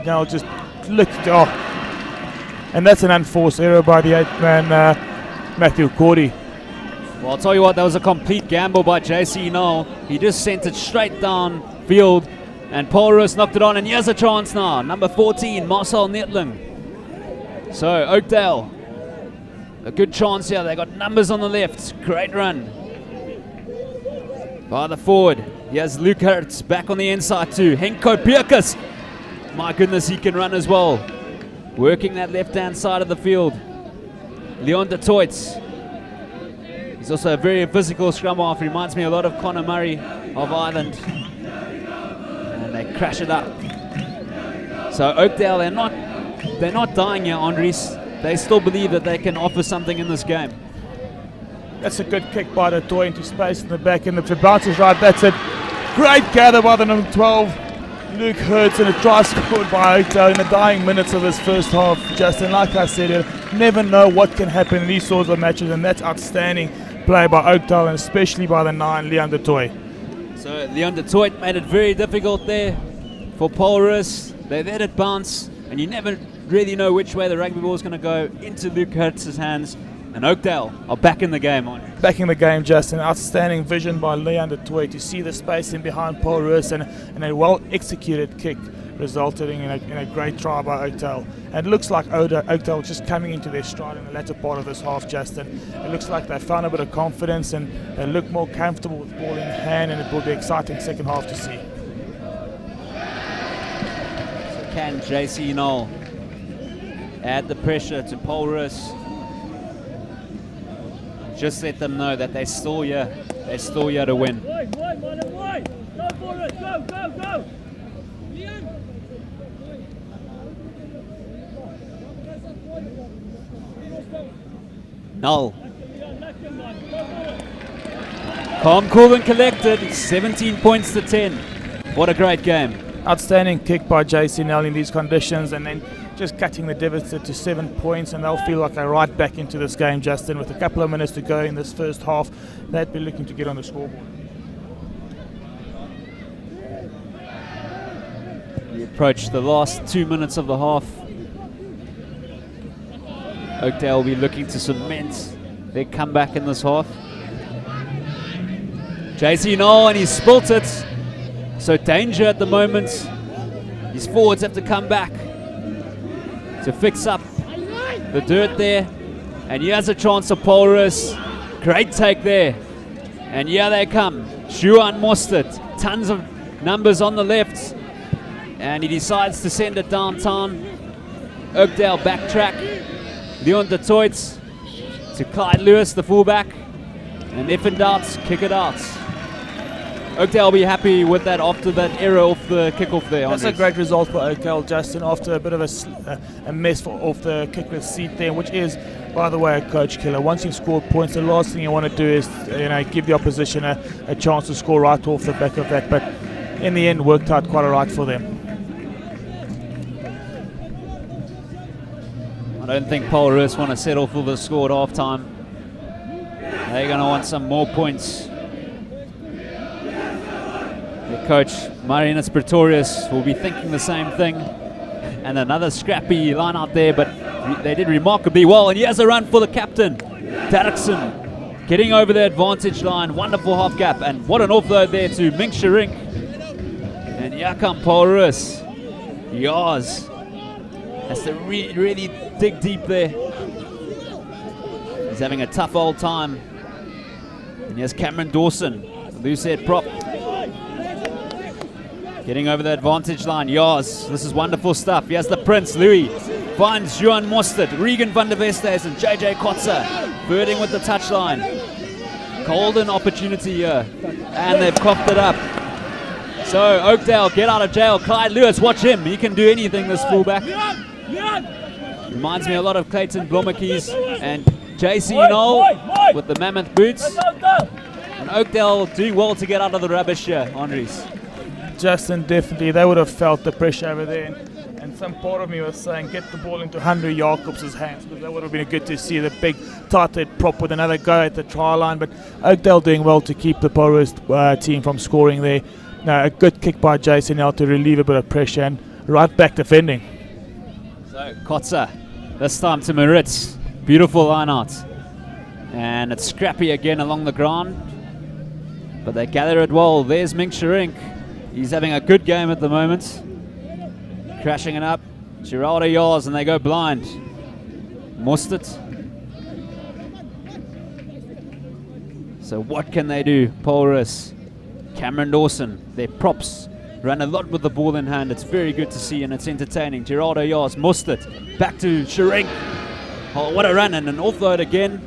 now just looked off. And that's an unforced error by the 8-man Matthew Cordy. Well, I'll tell you what, that was a complete gamble by JC Noel. He just sent it straight down field, and Paul Roos knocked it on, and here's a chance now. Number 14, Marcel Netling. So, Oakdale, a good chance here. They got numbers on the left. Great run by the forward. Here's Luke Hertz back on the inside too. Henko Pierkus. My goodness, he can run as well. Working that left-hand side of the field. Leon de Toit. He's also a very physical scrum half. Reminds me a lot of Conor Murray of Ireland. And they crash it up. So Oakdale, they're not dying here, Andres. They still believe that they can offer something in this game. That's a good kick by the Toy into space in the back, and if it bounces right, that's it. Great gather by the number 12. Luke Hertz, and a try scored by Oakdale in the dying minutes of this first half. Justin, like I said, you never know what can happen in these sorts of matches, and that's outstanding play by Oakdale, and especially by the 9, Leon de Toit. So Leon de Toit made it very difficult there for Paul Roos. They let it bounce, and you never really know which way the rugby ball is going to go into Luke Hertz's hands. And Oakdale are back in the game, aren't you? Back in the game, Justin. Outstanding vision by Leon de Toit to see the space in behind Paul Roos, and a well-executed kick resulted in a great try by Oakdale. And it looks like Oakdale just coming into their stride in the latter part of this half, Justin. It looks like they found a bit of confidence and they look more comfortable with ball in hand, and it will be an exciting second half to see. So can JC Noel add the pressure to Paul Roos? Just let them know that they're still here. They're still here to win. Go for it, go! Null. Calm, cool and collected. 17 points to 10. What a great game. Outstanding kick by JC Null in these conditions, and then just cutting the deficit to 7 points, and they'll feel like they're right back into this game, Justin. With a couple of minutes to go in this first half, they'd be looking to get on the scoreboard. We approach the last 2 minutes of the half. Oakdale will be looking to cement their comeback in this half. JC Null, and he's spilt it. So danger at the moment. His forwards have to come back to fix up the dirt there. And he has a chance of Roos. Great take there. And here they come. Shuan Mostert. Tons of numbers on the left. And he decides to send it downtown. Oakdale backtrack. Leon de Toit to Clyde Lewis, the fullback. And if in doubt, kick it out. Oakdale will be happy with that after that error off the kickoff there. That's a great result for Oakdale, Justin, after a bit of a mess off the kickless seat there, which is, by the way, a coach killer. Once you've scored points, the last thing you want to do is give the opposition a chance to score right off the back of that. But in the end, worked out quite all right for them. I don't think Roos want to settle for the score at half time. They're going to want some more points. The coach, Marianus Pretorius, will be thinking the same thing. And another scrappy line out there, but they did remarkably well. And here's a run for the captain, Derrickson, getting over the advantage line. Wonderful half gap, and what an offload there to Mink Sherink. And here come Roos. Yaz has to really dig deep there. He's having a tough old time. And here's Cameron Dawson, loose head prop. Getting over the advantage line, Yaz. This is wonderful stuff. Here's the Prince, Louis. Finds Juan Mostert, Regan van der Vestes, and JJ Kotzer. Birding with the touchline. Golden opportunity here. And they've coughed it up. So Oakdale, get out of jail. Clyde Lewis, watch him. He can do anything, this fullback. Reminds me a lot of Clayton Blommakeys and JC Null with the mammoth boots. And Oakdale doing well to get out of the rubbish here, Andres. Justin, definitely. They would have felt the pressure over there. And some part of me was saying, get the ball into Henry Jacobs' hands, because that would have been good to see the big tight prop with another go at the try line. But Oakdale doing well to keep the Roos team from scoring there. No, a good kick by Jason now to relieve a bit of pressure, and right back defending. So Kotzer, this time to Maritz. Beautiful line out. And it's scrappy again along the ground. But they gather it well. There's Mink Sherink. He's having a good game at the moment. Crashing it up. Geraldo Yaz, and they go blind. Mostert. So what can they do? Roos. Cameron Dawson, their props, run a lot with the ball in hand. It's very good to see, and it's entertaining. Geraldo Yaz, Mostert, back to Sherink. Oh, what a run, and an offload again.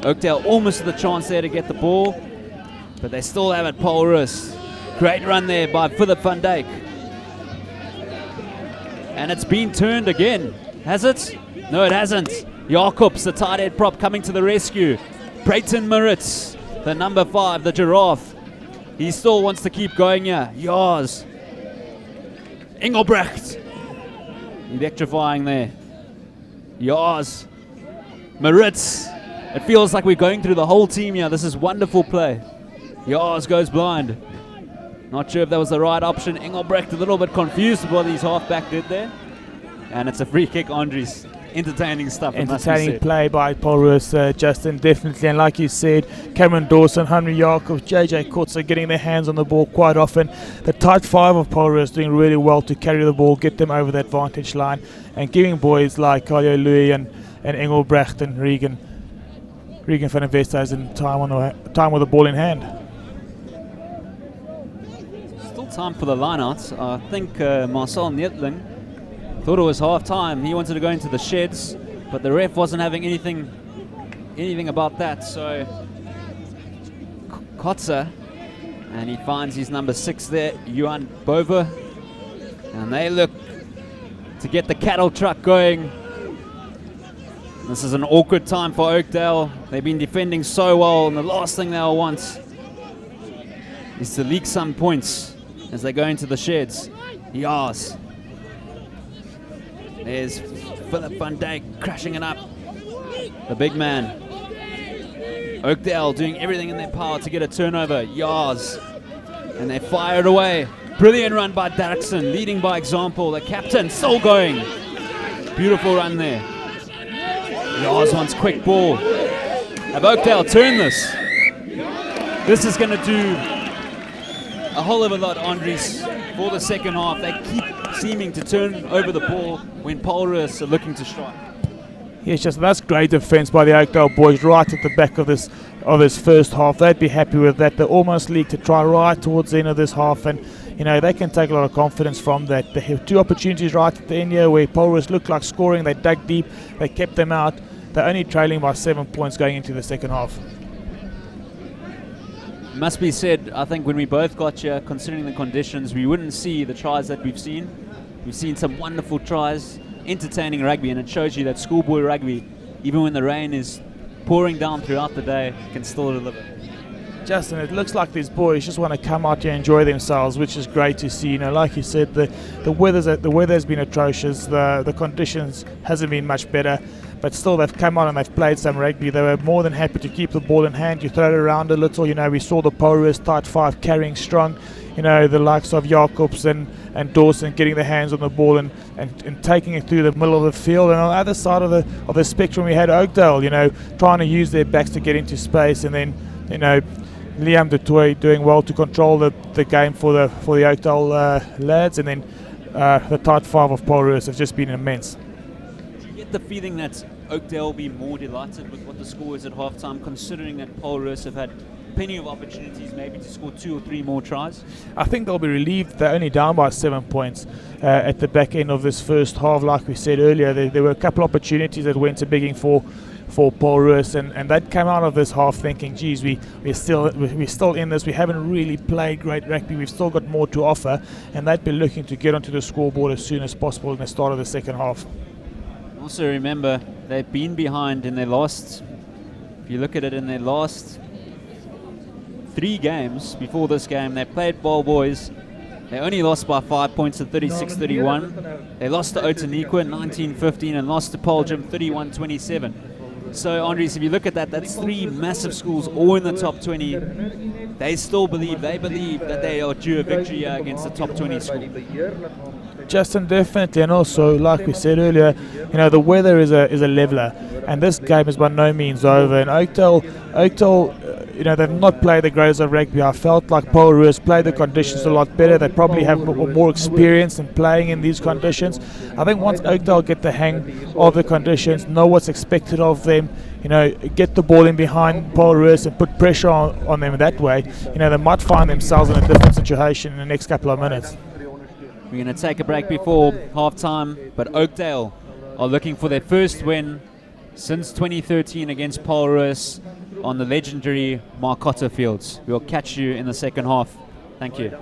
Oakdale almost the chance there to get the ball, but they still have it. Roos. Great run there by Philip van Dijk. And it's been turned again. Has it? No, it hasn't. Jacobs, the tight head prop, coming to the rescue. Brayton Maritz, the number 5, the giraffe. He still wants to keep going here. Yaz. Engelbrecht. Electrifying there. Yaz. Maritz. It feels like we're going through the whole team here. This is wonderful play. Yaz goes blind. Not sure if that was the right option. Engelbrecht a little bit confused with what his halfback did there. And it's a free kick, Andres. Entertaining stuff. Entertaining play by Roos, Justin, definitely. And like you said, Cameron Dawson, Henry Jacobs, JJ Kotzer getting their hands on the ball quite often. The tight 5 of Roos doing really well to carry the ball, get them over the advantage line, and giving boys like Carlo Louis and Engelbrecht and Regan van der Vestes time with the ball in hand. Still time for the line-outs. I think Marcel Nettling thought it was half-time. He wanted to go into the sheds, but the ref wasn't having anything about that. So Kotzer, and he finds his number 6 there, Johan Bover, and they look to get the cattle truck going This is an awkward time for Oakdale. They've been defending so well, and the last thing they'll want is to leak some points as they go into the sheds. Yas. There's Philip van Dijk crashing it up. The big man. Oakdale doing everything in their power to get a turnover. Yas. And they fire it away. Brilliant run by Derrickson, leading by example. The captain still going. Beautiful run there. Yas wants quick ball. Have Oakdale turn this? This is going to do a whole of a lot, Andries, for the second half. They keep seeming to turn over the ball when Roos are looking to strike. Yes, just that's great defence by the Oakdale boys right at the back of this first half. They'd be happy with that. They almost leaked to try right towards the end of this half, and you know they can take a lot of confidence from that. They have two opportunities right at the end here where Roos looked like scoring. They dug deep, they kept them out. They're only trailing by 7 points going into the second half. Must be said, I think when we both got here, considering the conditions, we wouldn't see the tries that we've seen. We've seen some wonderful tries, entertaining rugby, and it shows you that schoolboy rugby, even when the rain is pouring down throughout the day, can still deliver. Justin, it looks like these boys just want to come out here and enjoy themselves, which is great to see. You know, like you said, the weather's been atrocious. The conditions hasn't been much better, but still they've come out and they've played some rugby. They were more than happy to keep the ball in hand. You throw it around a little. You know, we saw the Roos tight five carrying strong. You know, the likes of Jacobs and Dawson getting their hands on the ball and taking it through the middle of the field. And on the other side of the spectrum, we had Oakdale, you know, trying to use their backs to get into space, and then, you know, Liam de Toy doing well to control the game for the Oakdale lads, and then the tight five of Roos have just been immense. Do you get the feeling that Oakdale will be more delighted with what the score is at halftime, considering that Roos have had plenty of opportunities maybe to score 2 or 3 more tries? I think they'll be relieved. They're only down by 7 points at the back end of this first half. Like we said earlier, there were a couple of opportunities that went to bigging for Roos, and that came out of this half thinking, geez, we're still in this. We haven't really played great rugby. We've still got more to offer, and they'd be looking to get onto the scoreboard as soon as possible in the start of the second half. Also remember, they've been behind in their last, if you look at it, in their last 3 games before this game. They played Ball Boys. They only lost by 5 points at 36-31. They lost to Otaniqua 19-15 and lost to Poljam 31-27. So, Andries, if you look at that, that's 3 massive schools all in the top 20. They still believe that they are due a victory against the top 20 school. Justin, definitely, and also, like we said earlier, you know, the weather is a leveler, and this game is by no means over. And Oakdale, you know, they've not played the greatest of rugby. I felt like Roos played the conditions a lot better. They probably have more experience in playing in these conditions. I think once Oakdale get the hang of the conditions, know what's expected of them, you know, get the ball in behind Roos and put pressure on them that way, you know, they might find themselves in a different situation in the next couple of minutes. We're going to take a break before half-time, but Oakdale are looking for their first win since 2013 against Roos on the legendary Marcotta Fields. We'll catch you in the second half. Thank you.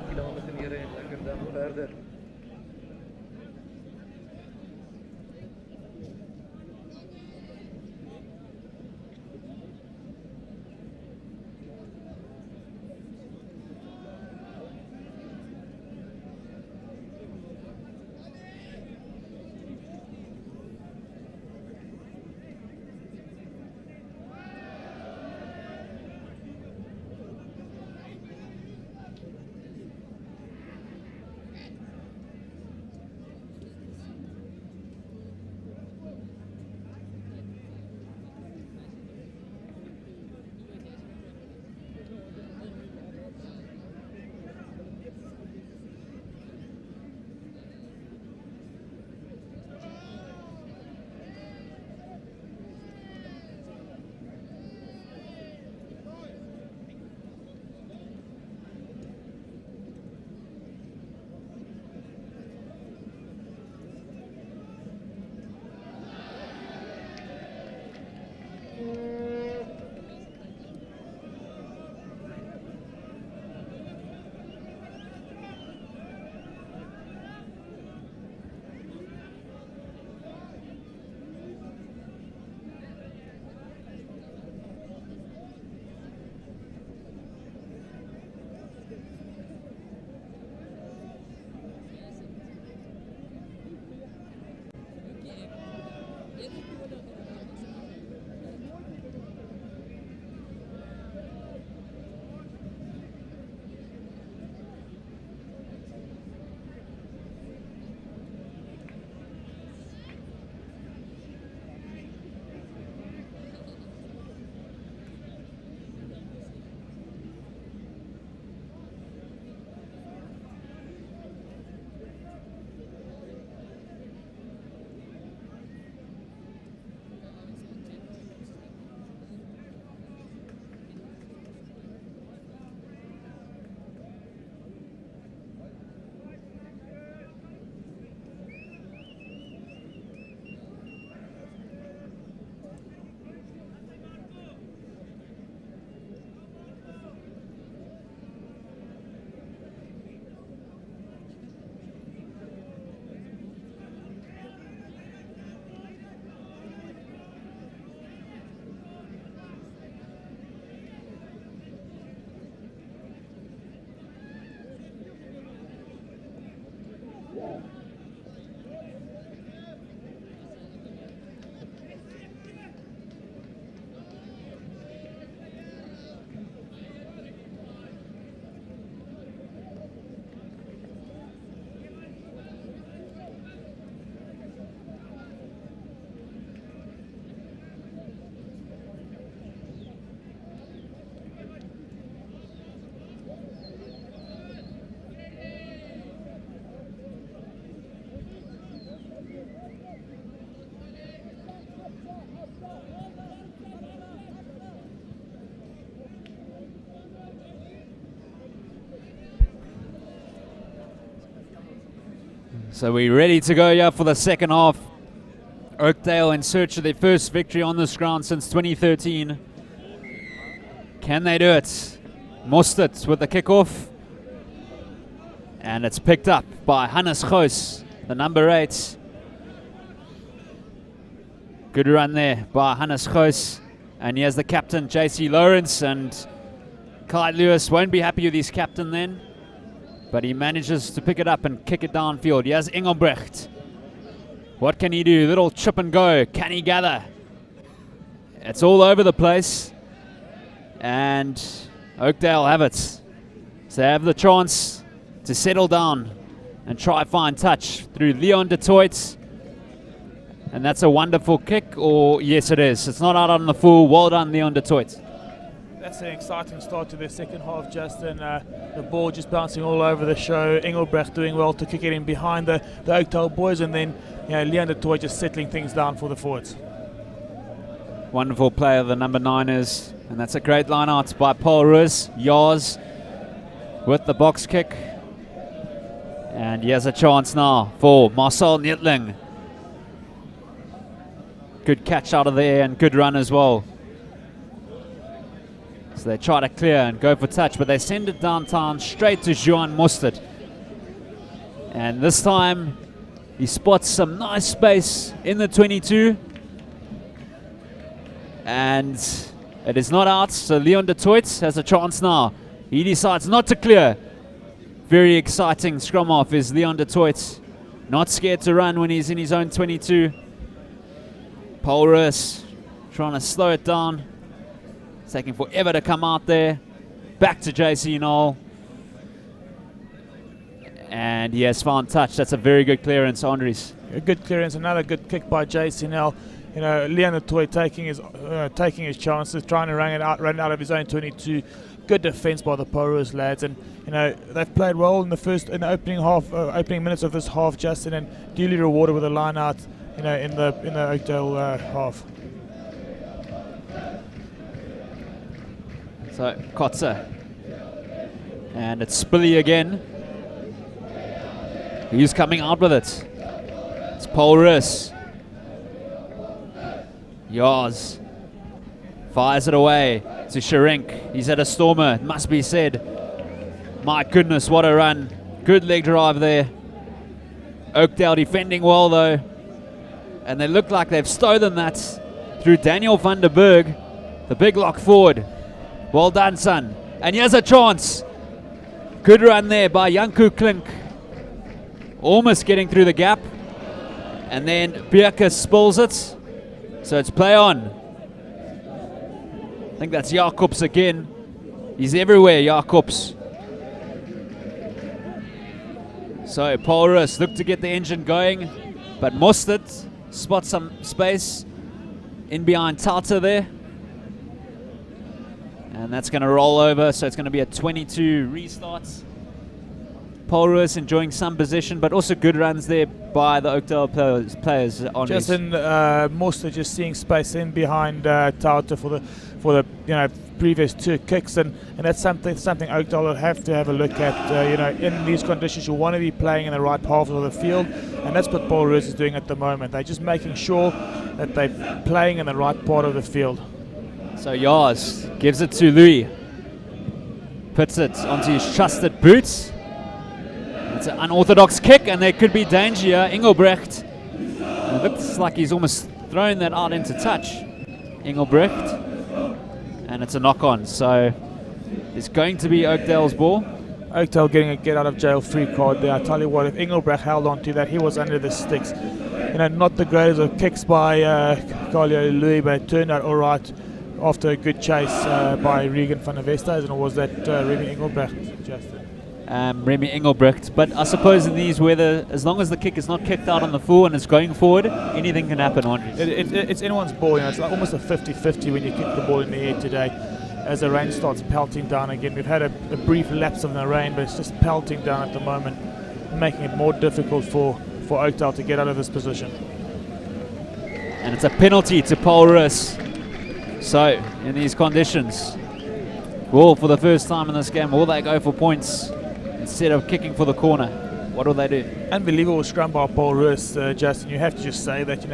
So we're ready to go here for the second half. Oakdale in search of their first victory on this ground since 2013. Can they do it? Mostert with the kickoff. And it's picked up by Hannes Goos, the number 8. Good run there by Hannes Goos. And here's the captain, JC Lawrence. And Clyde Lewis won't be happy with his captain then. But he manages to pick it up and kick it downfield. Here's Engelbrecht. What can he do? Little chip and go. Can he gather? It's all over the place. And Oakdale have it. So they have the chance to settle down and try find touch through Leon de Toit. And that's a wonderful kick, or yes it is. It's not out on the full. Well done, Leon de Toit. That's an exciting start to the second half, Justin. The ball just bouncing all over the show. Engelbrecht doing well to kick it in behind the Oakdale boys, and then Leon de Toit just settling things down for the forwards. Wonderful play of the number 9ers, and that's a great line out by Paul Roos. Yars with the box kick. And he has a chance now for Marcel Nietling. Good catch out of there and good run as well. So they try to clear and go for touch, but they send it downtown straight to Juan Mostert. And this time he spots some nice space in the 22. And it is not out, so Leon de Toit has a chance now. He decides not to clear. Very exciting scrum off is Leon de Toit. Not scared to run when he's in his own 22. Paul Roos trying to slow it down. It's taking forever to come out there. Back to JC Knoll. And he has found touch. That's a very good clearance, Andres. A good clearance, another good kick by JC Knoll. Leon de Toit taking his chances, trying to run it out of his own 22. Good defence by the Paul Roos lads, and they've played well in the opening minutes of this half, Justin, and duly rewarded with a line out, in the Oakdale half. So Kotze, and it's Spilly again. He's coming out with it. It's Paul Roos. Yars fires it away to Sherink. He's at a stormer, it must be said. My goodness, what a run. Good leg drive there. Oakdale defending well though. And they look like they've stolen that through Daniel van der Berg, the big lock forward. Well done, son. And here's a chance. Good run there by Janku Klink. Almost getting through the gap. And then Bierke spills it. So it's play on. I think that's Jacobs again. He's everywhere, Jacobs. So Paul Roos looked to get the engine going, but Mostert spots some space in behind Tata there. And that's going to roll over, so it's going to be a 22 restart. Paul Roos enjoying some position, but also good runs there by the Oakdale players. Justin Mostert just seeing space in behind Tauta for the previous 2 kicks, and that's something Oakdale will have to have a look at. In these conditions, you want to be playing in the right half of the field, and that's what Paul Roos is doing at the moment. They're just making sure that they're playing in the right part of the field. So Yars gives it to Louis, puts it onto his trusted boots. It's an unorthodox kick, and there could be danger here. Engelbrecht, it looks like he's almost thrown that out into touch. Engelbrecht, and it's a knock-on. So it's going to be Oakdale's ball. Oakdale getting a get out of jail free card there. I tell you what, if Engelbrecht held on to that, he was under the sticks. Not the greatest of kicks by Carlo Louis, but it turned out all right after a good chase by Regan van der Westhuizen, or was that Remy Engelbrecht, Justin? Remy Engelbrecht, but I suppose in these weather, as long as the kick is not kicked out on the full and it's going forward, anything can happen, Andres. It's anyone's ball. It's like almost a 50-50 when you kick the ball in the air today, as the rain starts pelting down again. We've had a brief lapse of the rain, but it's just pelting down at the moment, making it more difficult for Oakdale to get out of this position. And it's a penalty to Paul Roos. So in these conditions, for the first time in this game, will they go for points instead of kicking for the corner? What will they do? Unbelievable scrum by Paul Roos, Justin. You have to just say that,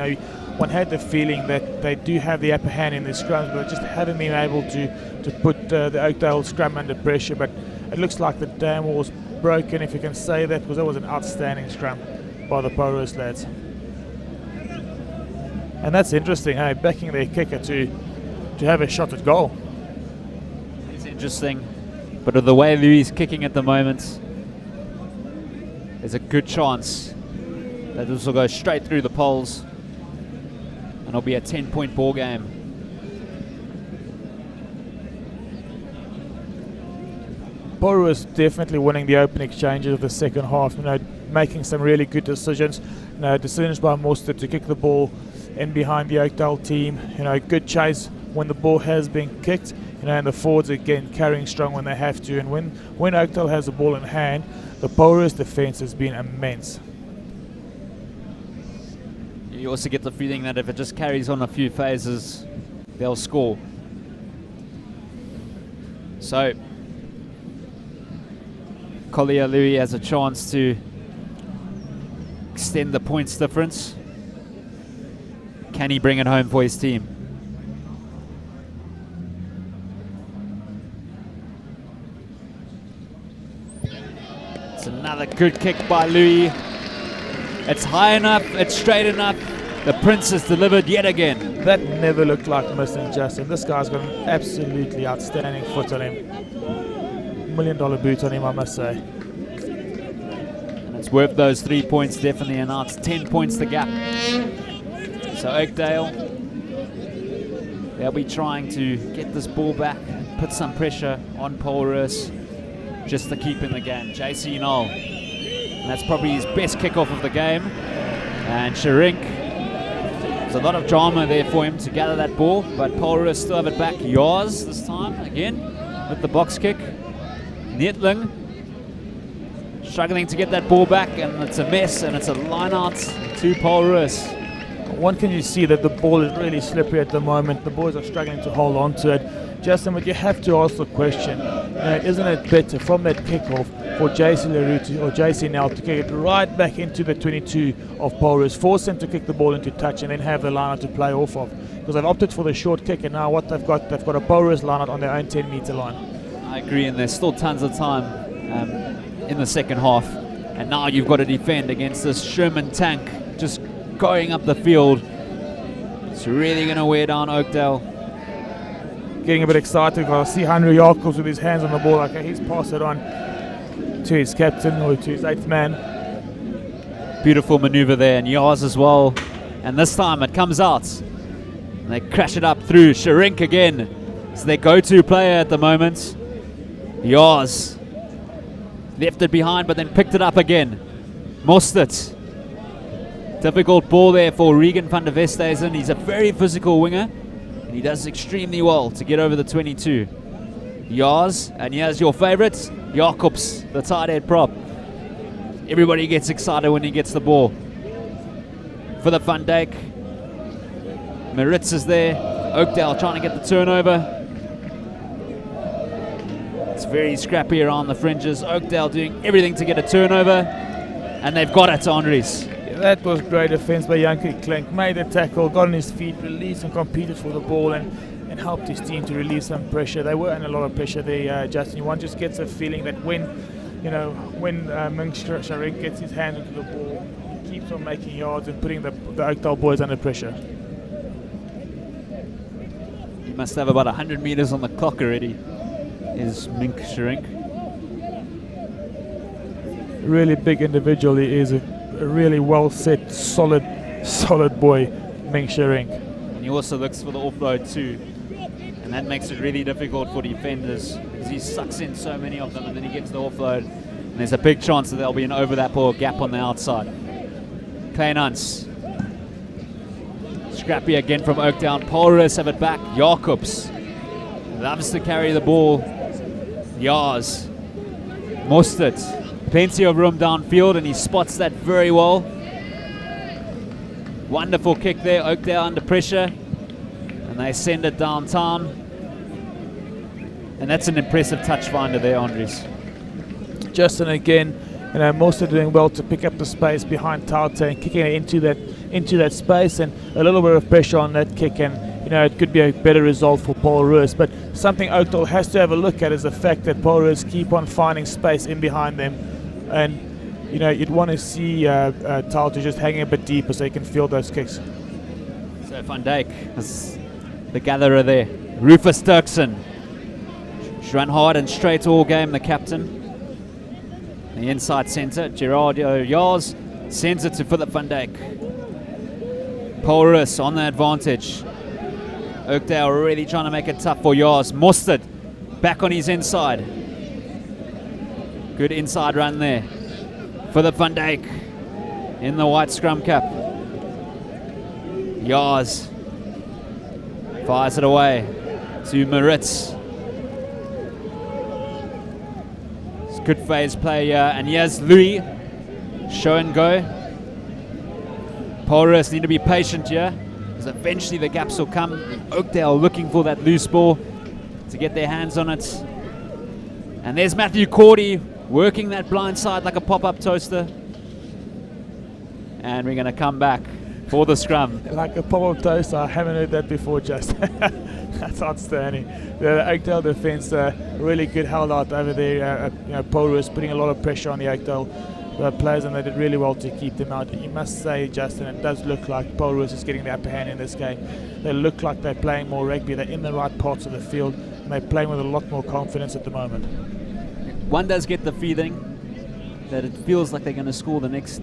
one had the feeling that they do have the upper hand in the scrums, but just haven't been able to put the Oakdale scrum under pressure. But it looks like the dam was broken, if you can say that, because that was an outstanding scrum by the Paul Roos lads. And that's interesting, hey, backing their kicker to have a shot at goal. It's interesting, but of the way Louis is kicking at the moment, there's a good chance that this will go straight through the poles and it'll be a 10-point ball game. Boru is definitely winning the open exchanges of the second half, making some really good decisions. Decisions by Mostert to kick the ball in behind the Oakdale team. Good chase when the ball has been kicked. And the forwards again carrying strong when they have to. And when Oakdale has the ball in hand, the Boru's defense has been immense. You also get the feeling that if it just carries on a few phases, they'll score. So Collier Louis has a chance to extend the points difference. Can he bring it home for his team? It's another good kick by Louis. It's high enough, it's straight enough. The Prince has delivered yet again. That never looked like missing, Justin. This guy's got an absolutely outstanding foot on him. $1 million boot on him, I must say. And it's worth those 3 points, definitely, and now it's 10 points the gap. So Oakdale, they'll be trying to get this ball back, put some pressure on Paul Roos just to keep in the game. JC Knoll, and that's probably his best kickoff of the game. And Sharink, there's a lot of drama there for him to gather that ball, but Paul Roos still have it back. Yars this time again with the box kick. Nietling struggling to get that ball back, and it's a mess, and it's a line out to Paul Roos. One can you see that the ball is really slippery at the moment. The boys are struggling to hold on to it. Justin, but you have to ask the question, isn't it better from that kickoff for JC Leroux or JC Nell to kick it right back into the 22 of Paul Roos, force them to kick the ball into touch and then have the line out to play off of? Because they've opted for the short kick, and now what they've got a Paul Roos line out on their own 10-meter line. I agree, and there's still tons of time in the second half. And now you've got to defend against this Sherman tank just going up the field. It's really going to wear down Oakdale. Getting a bit excited because I see Henry Jacobs with his hands on the ball. Okay, he's passed it on to his captain or to his 8th man. Beautiful maneuver there, and Yars as well. And this time it comes out. And they crash it up through. Sharink again. It's their go-to player at the moment. Yars left it behind, but then picked it up again. Mostert. Difficult ball there for Regan van der Westhuizen. He's a very physical winger, and he does extremely well to get over the 22. Yars, and here's your favourite, Jacobs, the tight head prop. Everybody gets excited when he gets the ball. For the Van Dijk. Maritz is there. Oakdale trying to get the turnover. It's very scrappy around the fringes. Oakdale doing everything to get a turnover, and they've got it, Andries. That was great defense by Janke Klink. Made the tackle, got on his feet, released and competed for the ball, and helped his team to release some pressure. They were under a lot of pressure there, Justin. One just gets a feeling that when Ming Sharink gets his hands into the ball, he keeps on making yards and putting the Oakdale boys under pressure. He must have about 100 meters on the clock already, is Mink Sharink. Really big individual he is. A really well set, solid boy, Ming Sharink. And he also looks for the offload too, and that makes it really difficult for defenders because he sucks in so many of them, and then he gets the offload, and there's a big chance that there'll be an overlap or a gap on the outside. Kleinans. Scrappy again from Oakdale. Paul Roos have it back. Jacobs loves to carry the ball. Yars. Mostert. Plenty of room downfield, and he spots that very well. Wonderful kick there. Oakdale under pressure, and they send it downtown. And that's an impressive touch finder there, Andries. Justin again, Mostly doing well to pick up the space behind Tauta and kicking it into that space, and a little bit of pressure on that kick, and it could be a better result for Paul Roos. But something Oakdale has to have a look at is the fact that Paul Roos keep on finding space in behind them, and you'd want to see Tauta just hanging a bit deeper so he can field those kicks. So Van Dijk is the gatherer there. Rufus Dirksen. She's run hard and straight all game, the captain. The inside centre, Gerardo Yars sends it to Philip van Dijk. Paul Roos on the advantage. Oakdale really trying to make it tough for Yars. Mostert back on his inside. Good inside run there. Philip van Dijk in the white scrum cap. Yars fires it away to Maritz. Good phase play here, and here's Louis. Show and go. Paul Roos need to be patient here, because eventually the gaps will come. Oakdale looking for that loose ball to get their hands on it. And there's Matthew Cordy working that blind side like a pop-up toaster. And we're going to come back for the scrum. Like a pop-up toaster, I haven't heard that before, just. That's outstanding. The Oakdale defence, really good held out over there. Paul Roos putting a lot of pressure on the Oakdale players, and they did really well to keep them out. You must say, Justin, it does look like Paul Roos is getting the upper hand in this game. They look like they're playing more rugby. They're in the right parts of the field, and they're playing with a lot more confidence at the moment. One does get the feeling that it feels like they're going to score the next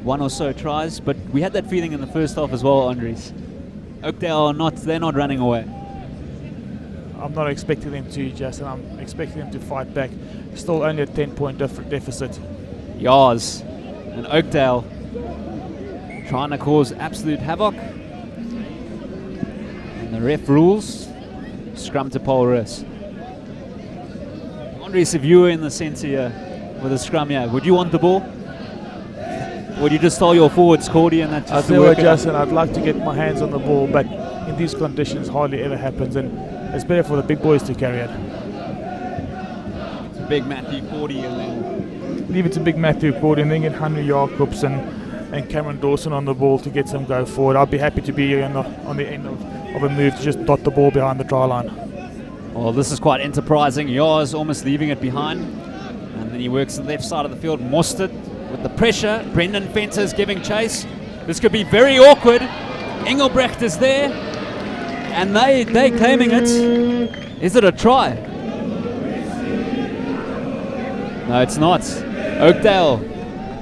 one or so tries, but we had that feeling in the first half as well, Andres. Oakdale they're not running away. I'm not expecting them to, Justin. I'm expecting them to fight back. Still only a 10-point deficit. Yars and Oakdale trying to cause absolute havoc. And the ref rules scrum to Paul Roos. Andres, if you were in the centre here with a scrum here, would you want the ball? Or would you just tell your forwards, Cordy, and that just to work Justin, I'd like to get my hands on the ball, but in these conditions hardly ever happens, and it's better for the big boys to carry it. It's a big Matthew Cordy, and then leave it to big Matthew Cordy, and then get Henry Jacobs and Cameron Dawson on the ball to get some go forward. I'd be happy to be here on the end of a move to just dot the ball behind the try line. Well, this is quite enterprising. Yars almost leaving it behind, and then he works the left side of the field. Mostert with the pressure. Brendan Fenter's giving chase. This could be very awkward. Engelbrecht is there, and they claiming it. Is it a try? No, it's not. Oakdale,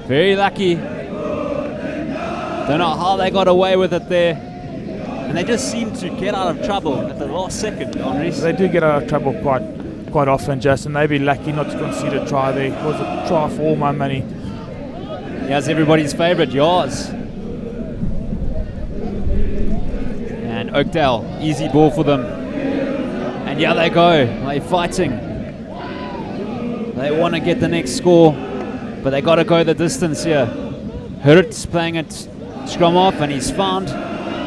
very lucky. Don't know how they got away with it there. And they just seem to get out of trouble at the last second, Andres. They do get out of trouble quite often, Justin. They'd be lucky not to concede a try there. It was a try for all my money. Here's everybody's favourite, Yars. And Oakdale, easy ball for them. And yeah, they go. They're fighting. They want to get the next score, but they got to go the distance here. Hurt's playing it scrum off, and he's found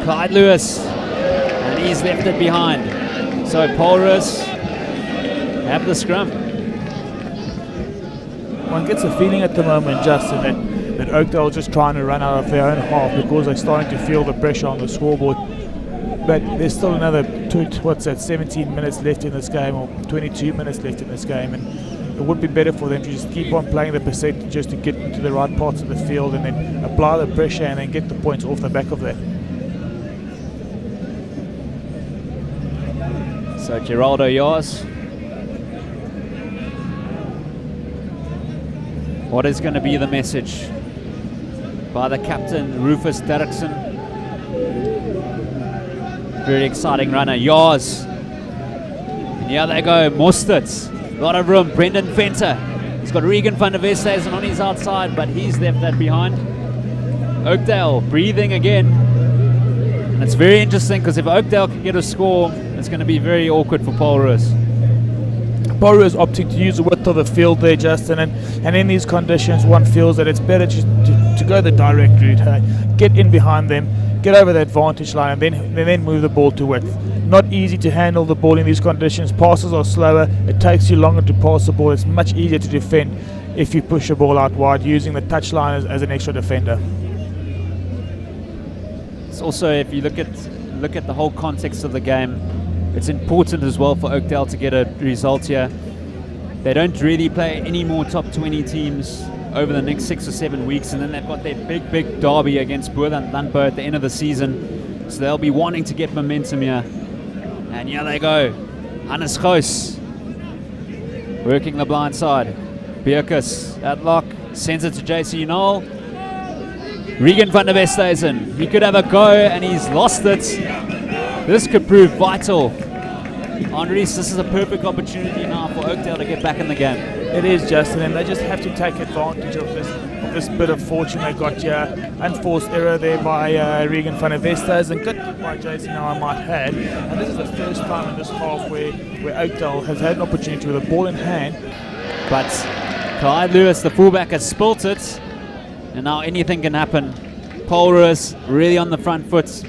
Clyde Lewis, and he's left it behind. So Paul Roos have the scrum. One gets a feeling at the moment, Justin, that Oakdale just trying to run out of their own half because they're starting to feel the pressure on the scoreboard. But there's still another 17 minutes left in this game, or 22 minutes left in this game, and it would be better for them to just keep on playing the percentages to get into the right parts of the field, and then apply the pressure and then get the points off the back of that. So Geraldo Yars. What is going to be the message by the captain, Rufus Dirksen? Very exciting runner, Yars. And here they go, Mostert. A lot of room, Brendan Fenter. He's got Regan van der Westhuizen on his outside, but he's left that behind. Oakdale breathing again. And it's very interesting because if Oakdale can get a score, it's going to be very awkward for Paul Roos. Paul Roos opting to use the width of the field there, Justin, and in these conditions one feels that it's better to go the direct route, get in behind them, get over the advantage line, and then move the ball to width. Not easy to handle the ball in these conditions. Passes are slower, it takes you longer to pass the ball, it's much easier to defend if you push a ball out wide, using the touchline as an extra defender. It's also, if you look at the whole context of the game, it's important as well for Oakdale to get a result here. They don't really play any more top 20 teams over the next 6 or 7 weeks, and then they've got their big derby against Boer and Landbou at the end of the season. So they'll be wanting to get momentum here. And here they go. Hannes Goos working the blind side. Bierkus at lock, sends it to JC Knoll. Regan van der Westhuizen, he could have a go and he's lost it. This could prove vital. Andries, this is a perfect opportunity now for Oakdale to get back in the game. It is, Justin, and they just have to take advantage of this bit of fortune they got here. Unforced error there by Regan van der Westhuizen, good by JC Knoll, I might add. And this is the first time in this half where Oakdale has had an opportunity with a ball in hand. But Clyde Lewis, the fullback, has spilt it. And now anything can happen. Paul Roos really on the front foot.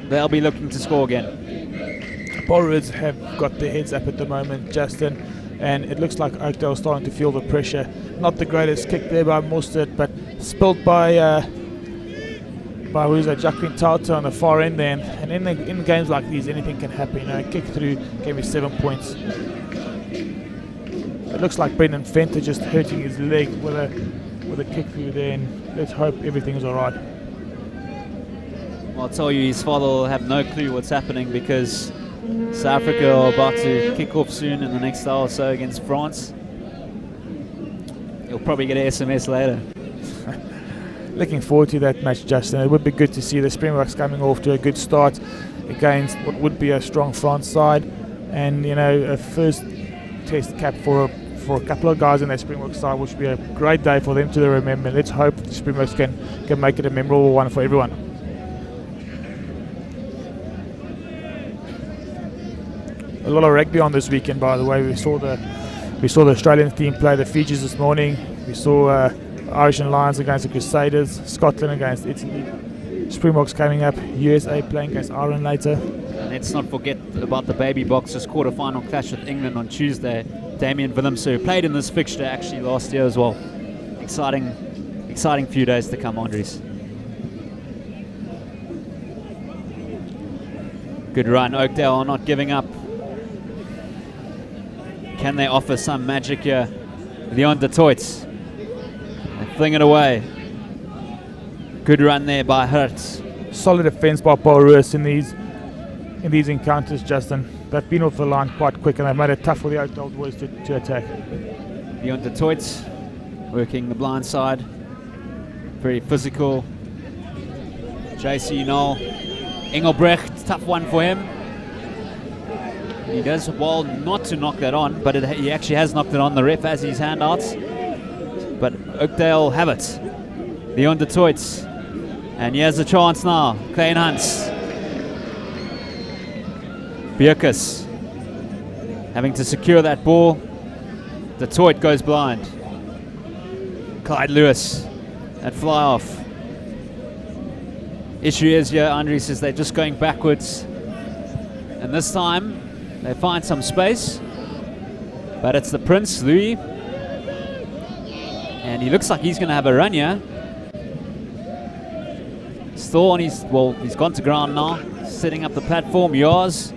They'll be looking to score again. Paul Roos have got their heads up at the moment, Justin, and it looks like Oakdale starting to feel the pressure. Not the greatest kick there by Mostert, but spilt by who's that, Jacqueline Tauta on the far end there. And in games like these, anything can happen. You know, kick through gave me 7 points. It looks like Brendan Fenter just hurting his leg with a kick through there, and let's hope everything's all right. Well, I'll tell you, his father will have no clue what's happening because South Africa are about to kick off soon in the next hour or so against France. You'll probably get an SMS later. Looking forward to that match, Justin. It would be good to see the Springboks coming off to a good start against what would be a strong France side, and you know, a first test cap for a couple of guys in their Springboks side, which would be a great day for them to remember. Let's hope the Springboks can make it a memorable one for everyone. A lot of rugby on this weekend, by the way. We saw the Australian team play the Fijis this morning. We saw Irish and Lions against the Crusaders, Scotland against Italy, Springboks coming up, USA playing against Ireland later. Let's not forget about the Baby Boxers quarter-final clash with England on Tuesday. Damien Willems, who played in this fixture actually last year as well. Exciting few days to come, Andries. Good run. Oakdale are not giving up. Can they offer some magic here? Leon de Toits. They fling it away. Good run there by Hertz. Solid defence by Paul Roos in these encounters, Justin. They've been off the line quite quick and they've made it tough for the Oakdale boys to attack. Leon de Toits working the blind side. Very physical. JC Knoll. Engelbrecht, tough one for him. He does well not to knock that on, but he actually has knocked it on. The ref has his handouts. But Oakdale have it. Leon de Toits. And here's a chance now. Klein Hans. Bierkus having to secure that ball. De Toit goes blind. Clyde Lewis at fly off. Issue is here, Andries, says they're just going backwards. And this time they find some space. But it's the Prince, Louis. And he looks like he's going to have a run here. Still on his, well, he's gone to ground now. Setting up the platform, yours.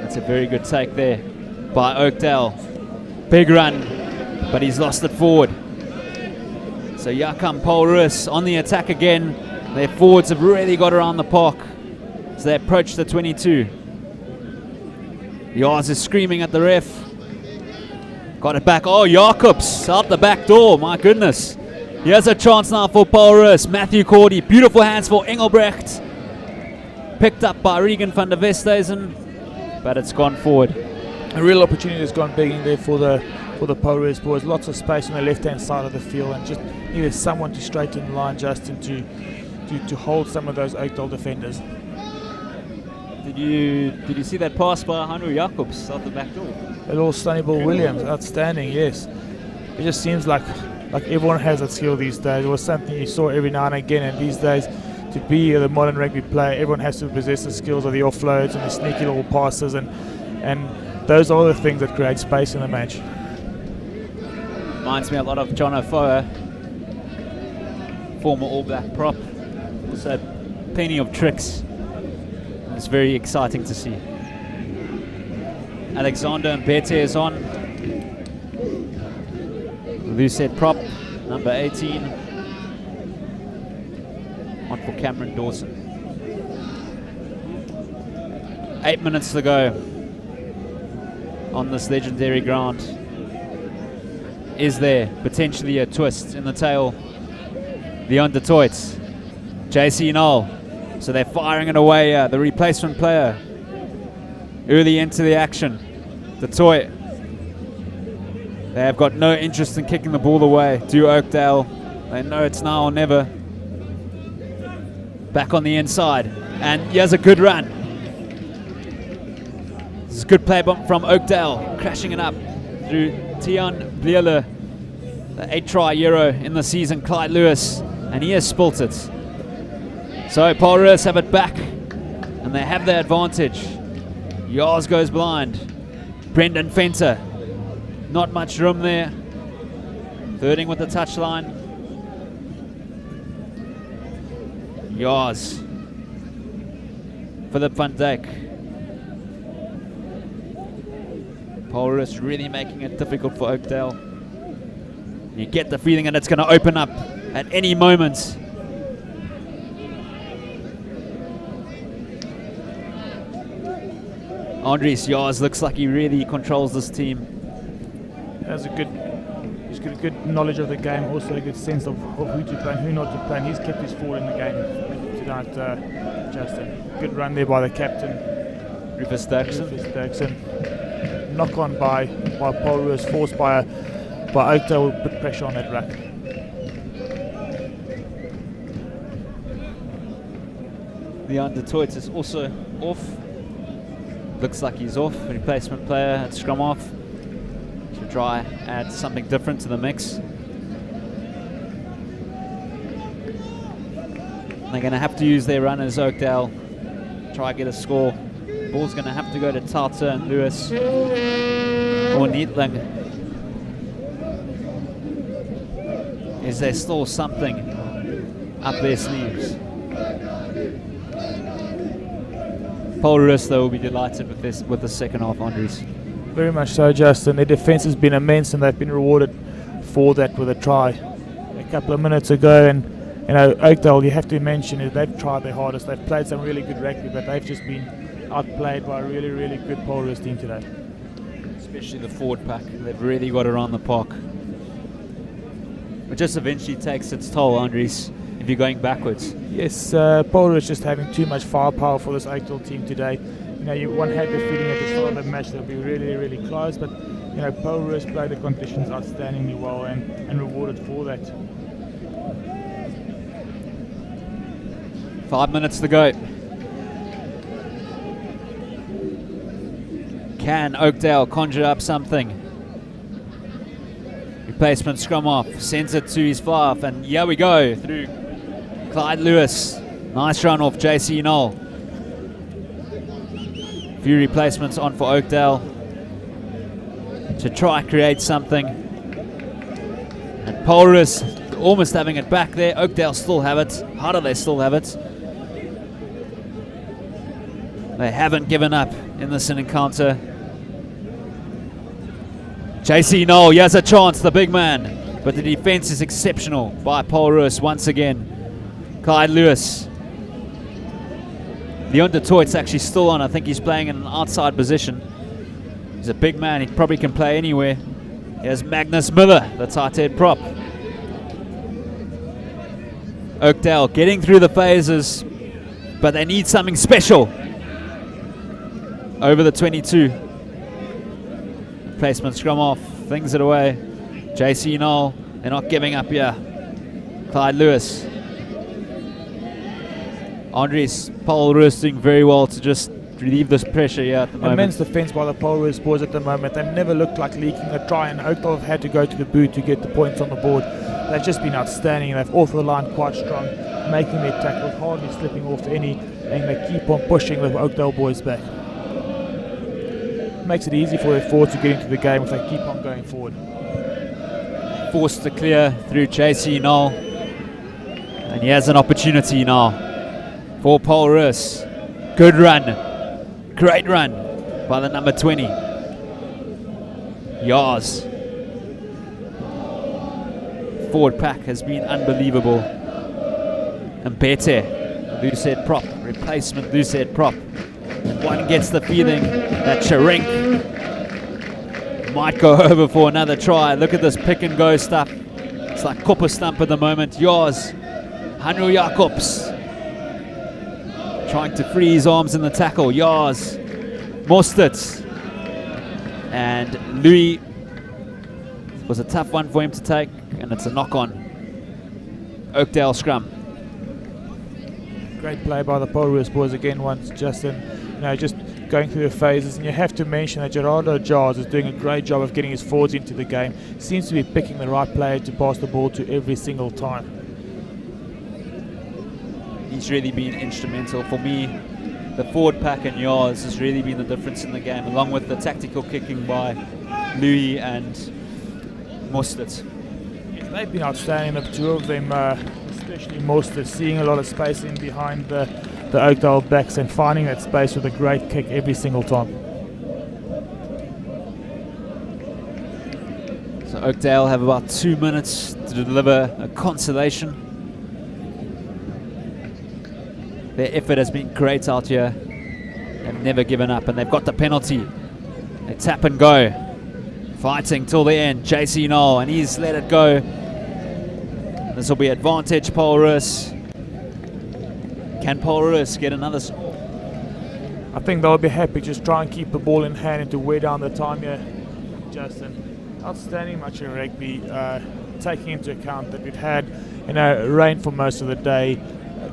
That's a very good take there by Oakdale. Big run, but he's lost it forward. So here come Paul Roos on the attack again. Their forwards have really got around the park as they approach the 22. Yours is screaming at the ref. Got it back. Oh, Jacobs out the back door. My goodness. Here's a chance now for Paul Roos. Matthew Cordy. Beautiful hands for Engelbrecht. Picked up by Regan van der Westhuizen, but it's gone forward. A real opportunity has gone big in there for the Paul Roos boys. Lots of space on the left-hand side of the field, and just needed someone to straighten the line, Justin, to hold some of those Oakdale defenders. Did you see that pass by Hanru Jacobs out the back door? A little Sunnyball Williams, outstanding, yes. It just seems like everyone has that skill these days. It was something you saw every now and again, and these days, to be the modern rugby player, everyone has to possess the skills of the offloads and the sneaky little passes, and those are the things that create space in the match. Reminds me a lot of John Ofoa, former All Black prop. Also plenty of tricks. It's very exciting to see. Alexander Mbete is on. Lucette prop, number 18. On for Cameron Dawson. 8 minutes to go on this legendary ground. Is there potentially a twist in the tail? The Undertoits, JC Knoll. So they're firing it away. The replacement player early into the action. The Toy. They have got no interest in kicking the ball away. Do Oakdale. They know it's now or never. Back on the inside. And here's a good run. This is a good play from Oakdale. Crashing it up through Tian Bliele. The 8-try Euro in the season, Clyde Lewis. And he has spilt it. So Paul Roos have it back. And they have the advantage. Yars goes blind. Brendan Fenter. Not much room there. Thirding with the touchline. Yars. Philip van Dijk. Paul Roos really making it difficult for Oakdale. You get the feeling that it's going to open up at any moment. Andres Yars looks like he really controls this team. He's got a good knowledge of the game, also a good sense of who to play and who not to play. And he's kept his forward in the game tonight, Justin. Good run there by the captain, Rufus Dirksen. Knock on by Paul Roos, forced by Oakdale, will put pressure on that ruck. The Undertoits is also off. Looks like he's off. Replacement player at scrum off. To try add something different to the mix. They're going to have to use their runners, Oakdale. Try get a score. Ball's going to have to go to Tata and Lewis. Or Neatling. Is there still something up their sleeves? Paul Roos, though, will be delighted with this, with the second half, Andres. Very much so, Justin. Their defence has been immense, and they've been rewarded for that with a try a couple of minutes ago. And you know, Oakdale, you have to mention it. They've tried their hardest. They've played some really good rugby, but they've just been outplayed by a really, really good Paul Roos team today. Especially the forward pack. They've really got around the park. It just eventually takes its toll, Andres, if you're going backwards. Yes, Paul Roos just having too much firepower for this Oakdale team today. You know, one had the feeling at the start of the match they'll be really, really close, but you know, Paul Roos played the conditions outstandingly well and rewarded for that. 5 minutes to go. Can Oakdale conjure up something? Replacement scrum off, sends it to his fly off, and here we go through Clyde Lewis. Nice run off JC Knoll. Few replacements on for Oakdale to try create something. And Paul Roos almost having it back there. Oakdale still have it. How do they still have it? They haven't given up in this encounter. JC Knoll, he has a chance, the big man. But the defense is exceptional by Paul Roos once again. Clyde Lewis. The Undertoit's actually still on. I think he's playing in an outside position. He's a big man. He probably can play anywhere. Here's Magnus Miller, the tight head prop. Oakdale getting through the phases, but they need something special. Over the 22. Placement scrum off, things it away. JC Knoll, they're not giving up here. Clyde Lewis. Andres, Paul Roos doing very well to just relieve this pressure here at the moment. Immense defence by the Paul Roos boys at the moment. They've never looked like leaking a try, and Oakdale have had to go to the boot to get the points on the board. They've just been outstanding. They've off the line quite strong, making their tackles, hardly slipping off any, and they keep on pushing the Oakdale boys back. makes it easy for their forwards to get into the game if they keep on going forward. Forced to clear through JC Null. And he has an opportunity now for Paul Roos. Good run. Great run by the number 20. Yars. Forward pack has been unbelievable. And Bete, loose head prop, replacement loose head prop. And one gets the feeling that Sharink might go over for another try. Look at this pick and go stuff. It's like Copper Stump at the moment. Yars. Hanru Jacobs trying to free his arms in the tackle. Yars. Mostert. And Louis was a tough one for him to take, and it's a knock on. Oakdale scrum. Great play by the Paul Roos boys again once, Justin. Just going through the phases, and you have to mention that Gerardo Jars is doing a great job of getting his forwards into the game. Seems to be picking the right player to pass the ball to every single time. He's really been instrumental for me. The forward pack and Yars has really been the difference in the game, along with the tactical kicking by Louis and Mostert. They've been outstanding, the two of them, especially Mostert, seeing a lot of space in behind the Oakdale backs and finding that space with a great kick every single time. So Oakdale have about 2 minutes to deliver a consolation. Their effort has been great out here. They've never given up, and they've got the penalty. They tap and go. Fighting till the end. JC Null, and he's let it go. This will be advantage Paul Roos. Can Paul Roos get another? I think they'll be happy. Just try and keep the ball in hand and to wear down the time here, Justin. Outstanding match in rugby, taking into account that we've had rain for most of the day,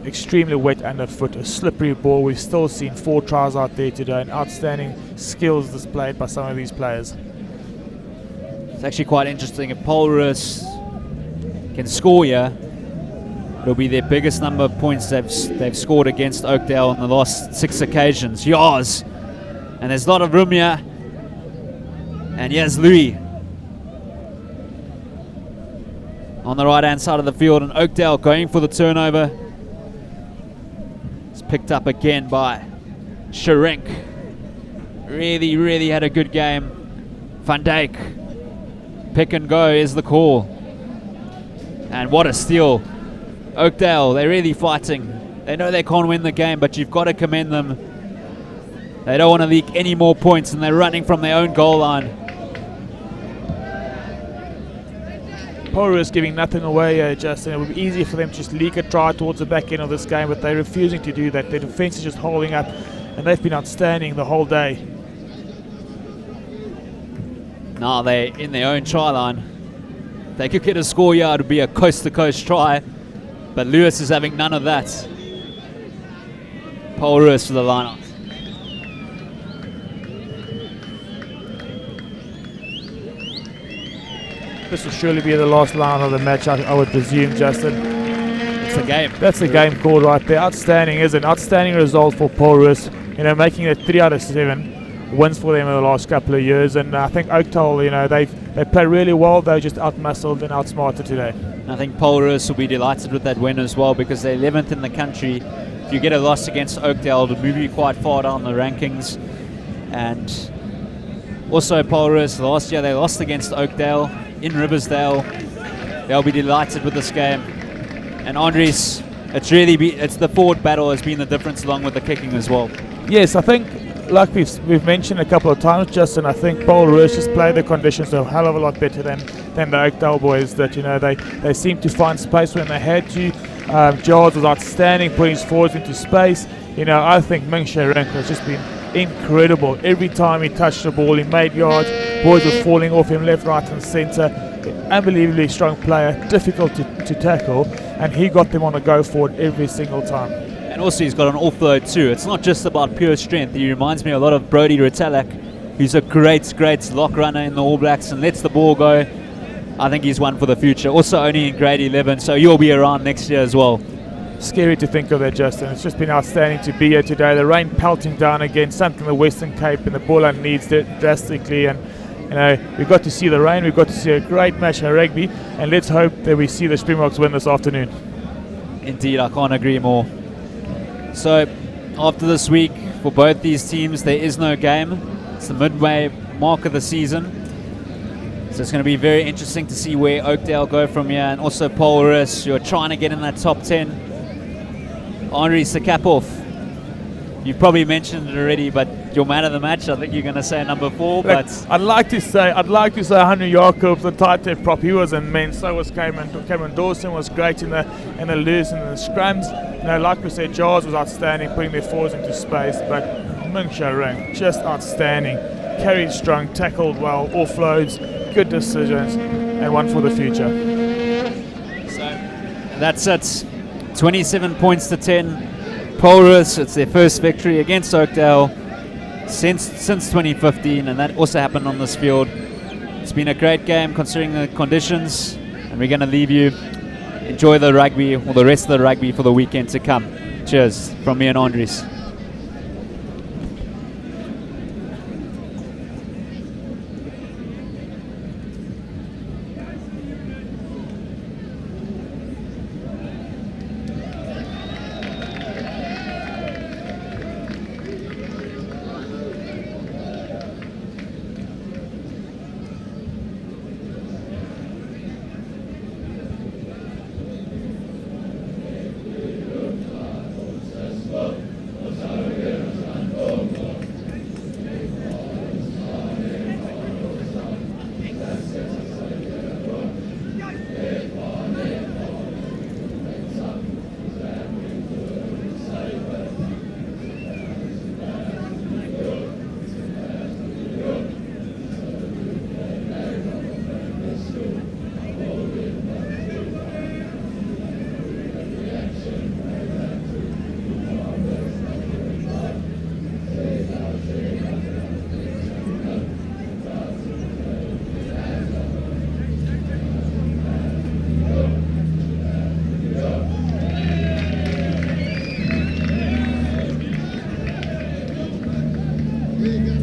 extremely wet underfoot, a slippery ball. We've still seen 4 tries out there today, and outstanding skills displayed by some of these players. It's actually quite interesting. If Paul Roos can score here, it'll be their biggest number of points they've scored against Oakdale on the last 6 occasions. Yars. And there's a lot of room here. And here's Louis on the right-hand side of the field, and Oakdale going for the turnover. It's picked up again by Sharink. Really, really had a good game. Van Dijk. Pick and go is the call. And what a steal. Oakdale, they're really fighting. They know they can't win the game, but you've got to commend them. They don't want to leak any more points, and they're running from their own goal line. Paul Roos giving nothing away, Justin. It would be easy for them to just leak a try towards the back end of this game, but they're refusing to do that. Their defense is just holding up, and they've been outstanding the whole day. Now they're in their own try line. They could get a score here. It would be a coast-to-coast try, but Lewis is having none of that. Paul Roos for the line-out. This will surely be the last line of the match, I would presume, Justin. It's the game. That's the game called right there. Outstanding, isn't it? Outstanding result for Paul Roos. Making it 3 out of 7 wins for them in the last couple of years. And I think Oakdale, they play really well. They're just outmuscled and outsmarted today. I think Paul Roos will be delighted with that win as well, because they're 11th in the country. If you get a loss against Oakdale, it'll move you quite far down the rankings. And also Paul Roos, last year they lost against Oakdale in Riversdale. They'll be delighted with this game. And Andres, it's the forward battle has been the difference, along with the kicking as well. Yes, I think, like we've mentioned a couple of times, Justin, I think Paul Roos just played the conditions a hell of a lot better than the Oakdale boys. That they seemed to find space when they had to. George was outstanding, putting his forwards into space. I think Ming Sharink has just been incredible. Every time he touched the ball, he made yards. Boys were falling off him left, right and centre. Unbelievably strong player, difficult to tackle, and he got them on a go forward every single time. And also he's got an offload too. It's not just about pure strength. He reminds me a lot of Brody Retalak, who's a great lock runner in the All Blacks and lets the ball go. I think he's one for the future. Also only in grade 11, so you'll be around next year as well. scary to think of that, Justin. It's just been outstanding to be here today. The rain pelting down again, something the Western Cape and the Bullland needs drastically. And we got to see the rain, we got to see a great match of rugby, and let's hope that we see the Springboks win this afternoon. Indeed, I can't agree more. So, after this week, for both these teams, there is no game. It's the midway mark of the season. So it's going to be very interesting to see where Oakdale go from here, and also Paul Roos, who are trying to get in that top 10. Henri's the cap off. You've probably mentioned it already, but your man of the match, I think you're going to say number 4. But I'd like to say Henry Jacobs, the tight head prop. He was immense. So was Cameron Dawson was great in the loose and the scrums. Like we said, Jars was outstanding, putting their forwards into space. But Ming Ring, just outstanding. Carried strong, tackled well, offloads, good decisions, and one for the future. So that's it. 27 points to 10. Paul Roos, it's their first victory against Oakdale since 2015, and that also happened on this field. It's been a great game considering the conditions, and we're going to leave you. Enjoy the rugby, or the rest of the rugby, for the weekend to come. Cheers from me and Andres. League